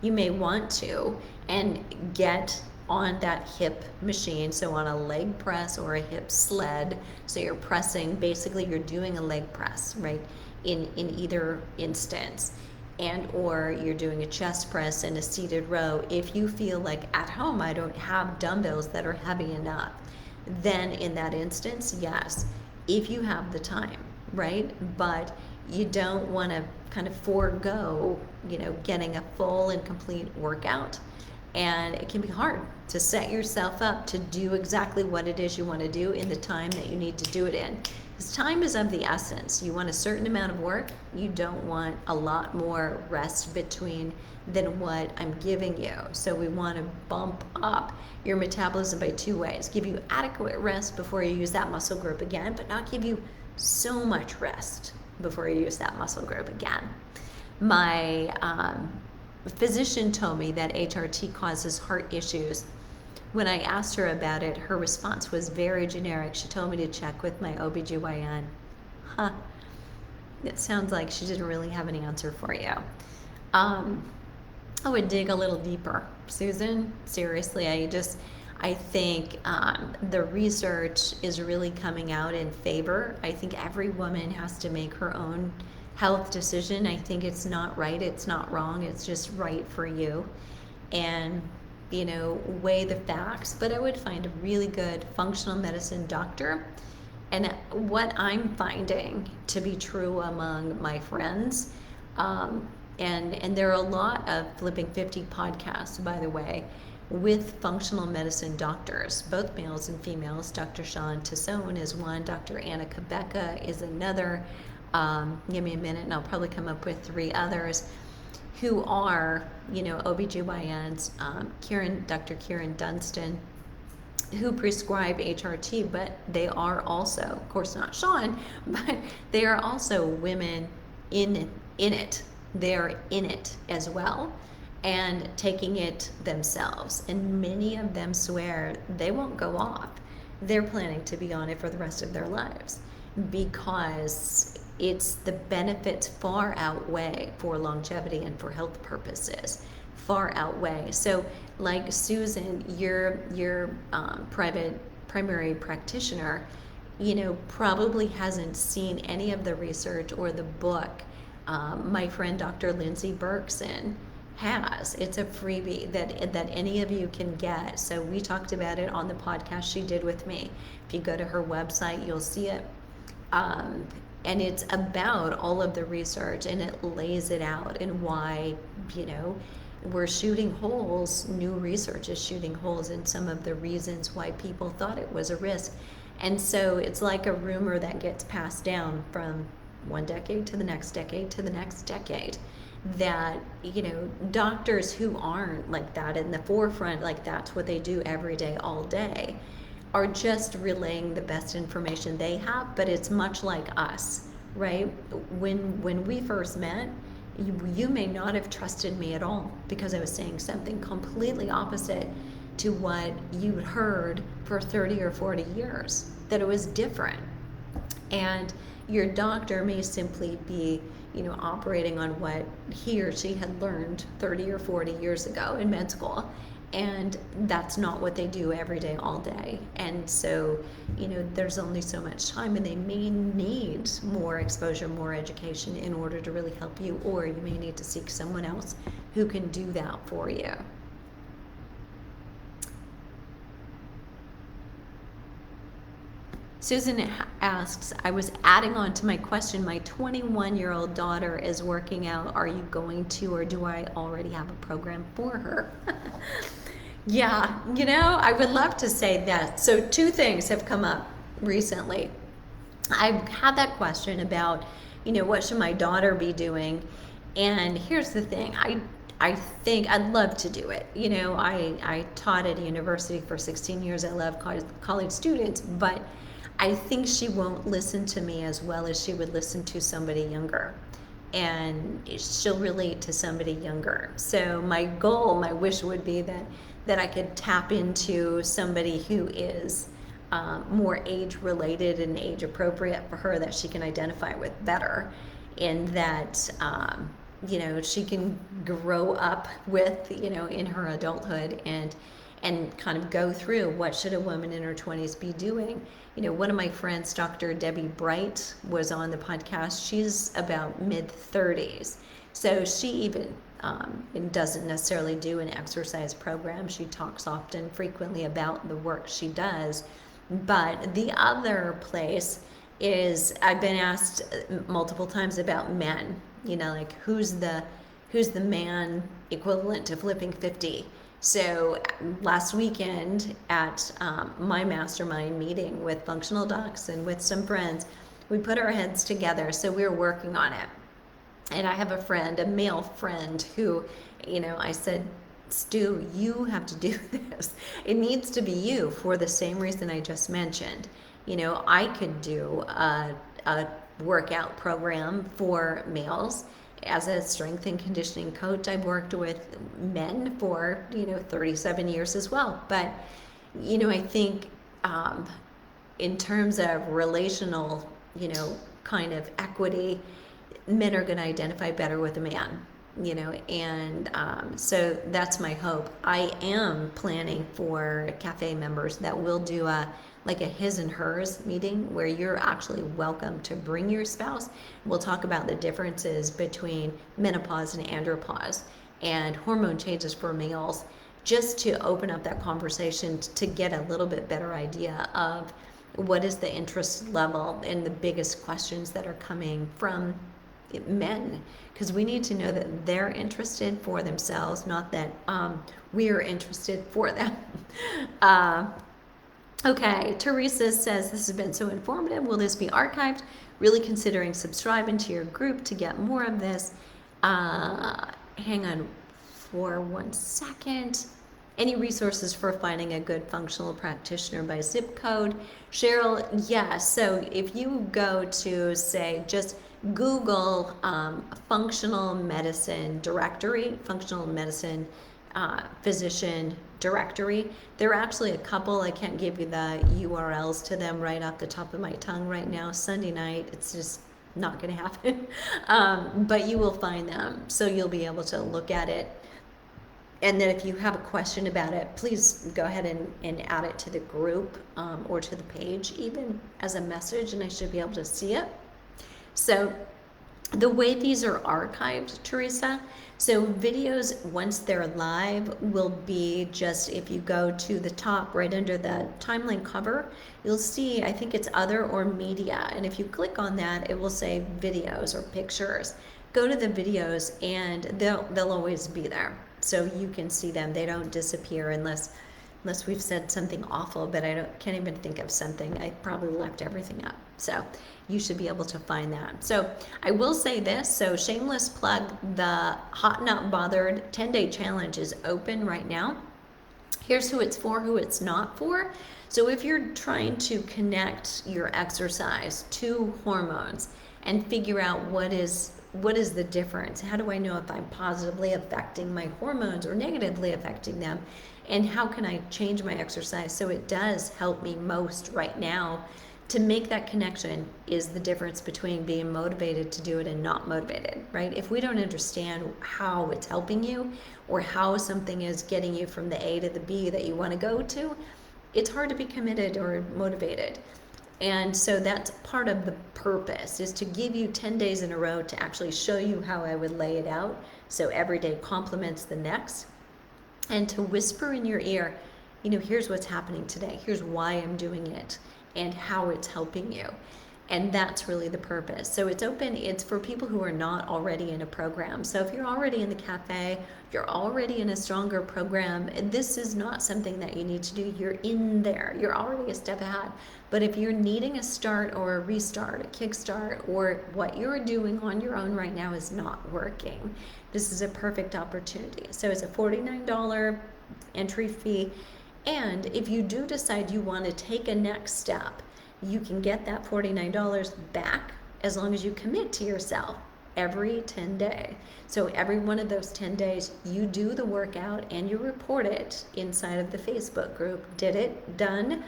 you may want to and get on that hip machine, so on a leg press or a hip sled. So you're pressing, basically you're doing a leg press, right? In either instance. And or you're doing a chest press in a seated row. If you feel like at home I don't have dumbbells that are heavy enough, then in that instance, yes, if you have the time, right? But you don't want to kind of forego, getting a full and complete workout. And it can be hard to set yourself up to do exactly what it is you want to do in the time that you need to do it in. Because time is of the essence. You want a certain amount of work. You don't want a lot more rest between than what I'm giving you. So we want to bump up your metabolism by two ways. Give you adequate rest before you use that muscle group again, but not give you so much rest before you use that muscle group again. My physician told me that HRT causes heart issues. When I asked her about it, her response was very generic. She told me to check with my OBGYN. Huh. It sounds like she didn't really have an answer for you. I would dig a little deeper. Susan, seriously, I think the research is really coming out in favor. I think every woman has to make her own health decision. I think it's not right, it's not wrong, it's just right for you. And, weigh the facts. But I would find a really good functional medicine doctor. And what I'm finding to be true among my friends, and there are a lot of Flipping 50 podcasts, by the way, with functional medicine doctors, both males and females. Dr. Sean Tassone is one, Dr. Anna Kabeka is another. Give me a minute and I'll probably come up with 3 others who are, OBGYNs, Dr. Kieran Dunstan, who prescribe HRT, but they are also, of course not Sean, but they are also women in it. They're in it as well and taking it themselves. And many of them swear they won't go off. They're planning to be on it for the rest of their lives because it's the benefits far outweigh for longevity and for health purposes, far outweigh. So like Susan, your primary practitioner, probably hasn't seen any of the research or the book. My friend Dr. Lindsay Berkson has. It's a freebie that any of you can get. So we talked about it on the podcast she did with me. If you go to her website, you'll see it. And it's about all of the research, and it lays it out and why, we're shooting holes. New research is shooting holes in some of the reasons why people thought it was a risk. And so it's like a rumor that gets passed down from one decade to the next decade to the next decade, that doctors who aren't like that in the forefront, like that's what they do every day, all day, are just relaying the best information they have. But it's much like us, right? When we first met, you may not have trusted me at all because I was saying something completely opposite to what you'd heard for 30 or 40 years, that it was different. And your doctor may simply be, operating on what he or she had learned 30 or 40 years ago in med school. And that's not what they do every day, all day. And so, there's only so much time, and they may need more exposure, more education in order to really help you, or you may need to seek someone else who can do that for you. Susan asks, I was adding on to my question, my 21-year-old daughter is working out. Are you going to, or do I already have a program for her? Yeah, I would love to say that. So 2 things have come up recently. I've had that question about, what should my daughter be doing? And here's the thing. I think I'd love to do it. I taught at a university for 16 years. I love college students, but I think she won't listen to me as well as she would listen to somebody younger. And she'll relate to somebody younger. So my goal, my wish would be that I could tap into somebody who is more age related and age appropriate for her, that she can identify with better. And that she can grow up with, in her adulthood, and kind of go through what should a woman in her 20s be doing. One of my friends, Dr. Debbie Bright, was on the podcast. She's about mid-30s. So she even doesn't necessarily do an exercise program. She talks often, frequently about the work she does. But the other place is, I've been asked multiple times about men. Like who's the man equivalent to flipping 50? So last weekend at my mastermind meeting with functional docs and with some friends, we put our heads together. So we were working on it. And I have a friend, a male friend, who, I said, Stu, you have to do this. It needs to be you for the same reason I just mentioned. I could do a workout program for males. As a strength and conditioning coach, I've worked with men for, 37 years as well. But, I think in terms of relational, kind of equity, men are going to identify better with a man, and so that's my hope. I am planning for cafe members that will do a his and hers meeting where you're actually welcome to bring your spouse. We'll talk about the differences between menopause and andropause and hormone changes for males, just to open up that conversation to get a little bit better idea of what is the interest level and the biggest questions that are coming from men, because we need to know that they're interested for themselves, not that we're interested for them. Okay, Teresa says, this has been so informative. Will this be archived? Really considering subscribing to your group to get more of this. Hang on for 1 second. Any resources for finding a good functional practitioner by zip code? Cheryl, yes. So if you go to, say, just Google functional medicine directory, functional medicine physician directory, there are actually a couple. I can't give you the URLs to them right off the top of my tongue right now. Sunday night, it's just not going to happen. But you will find them, so you'll be able to look at it. And then if you have a question about it, please go ahead and add it to the group or to the page even as a message, and I should be able to see it. So the way these are archived, Teresa, so videos, once they're live, will be just, if you go to the top right under the timeline cover, you'll see, I think it's other or media. And if you click on that, it will say videos or pictures. Go to the videos and they'll always be there. So you can see them. They don't disappear unless we've said something awful, but can't even think of something. I probably left everything up. So you should be able to find that. So I will say this, so shameless plug, the Hot Not Bothered 10-day challenge is open right now. Here's who it's for, who it's not for. So if you're trying to connect your exercise to hormones and figure out what is the difference, how do I know if I'm positively affecting my hormones or negatively affecting them, and how can I change my exercise so it does help me most right now, to make that connection is the difference between being motivated to do it and not motivated, right? If we don't understand how it's helping you or how something is getting you from the A to the B that you want to go to, it's hard to be committed or motivated. And so that's part of the purpose, is to give you 10 days in a row to actually show you how I would lay it out, so every day complements the next, and to whisper in your ear, here's what's happening today, here's why I'm doing it, and how it's helping you. And that's really the purpose. So it's open, it's for people who are not already in a program. So if you're already in the cafe, you're already in a stronger program, this is not something that you need to do. You're in there, you're already a step ahead. But if you're needing a start or a restart, a kickstart, or what you're doing on your own right now is not working, this is a perfect opportunity. So it's a $49 entry fee. And if you do decide you want to take a next step, you can get that $49 back as long as you commit to yourself every 10 days. So every one of those 10 days, you do the workout and you report it inside of the Facebook group. Did it, done.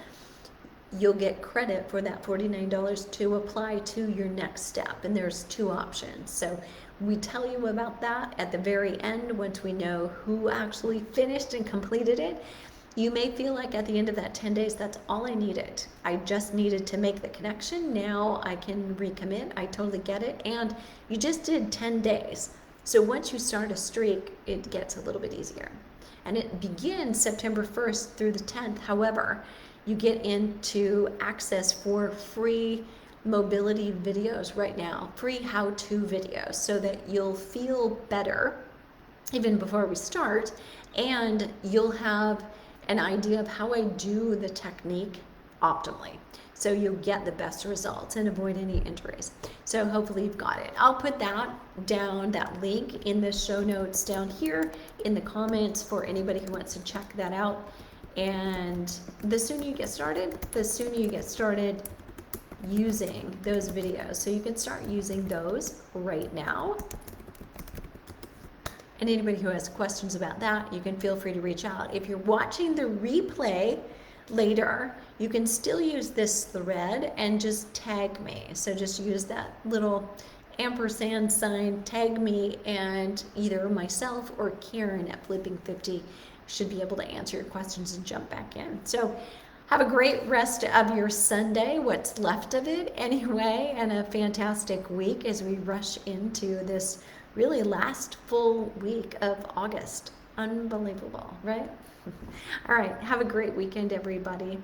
you'll get credit for that $49 to apply to your next step. And there's 2 options. So we tell you about that at the very end once we know who actually finished and completed it. You may feel like at the end of that 10 days, that's all I needed. I just needed to make the connection. Now I can recommit. I totally get it. And you just did 10 days. So once you start a streak, it gets a little bit easier. And it begins September 1st through the 10th. However, you get into access for free mobility videos right now, free how-to videos, so that you'll feel better even before we start, and you'll have an idea of how I do the technique optimally. So you'll get the best results and avoid any injuries. So hopefully you've got it. I'll put that down, that link in the show notes down here in the comments for anybody who wants to check that out. And the sooner you get started, using those videos. So you can start using those right now. And anybody who has questions about that, you can feel free to reach out. If you're watching the replay later, you can still use this thread and just tag me. So just use that little ampersand sign, tag me, and either myself or Karen at Flipping 50 should be able to answer your questions and jump back in. So have a great rest of your Sunday, what's left of it anyway, and a fantastic week as we rush into this really last full week of August. Unbelievable, right? All right, have a great weekend, everybody.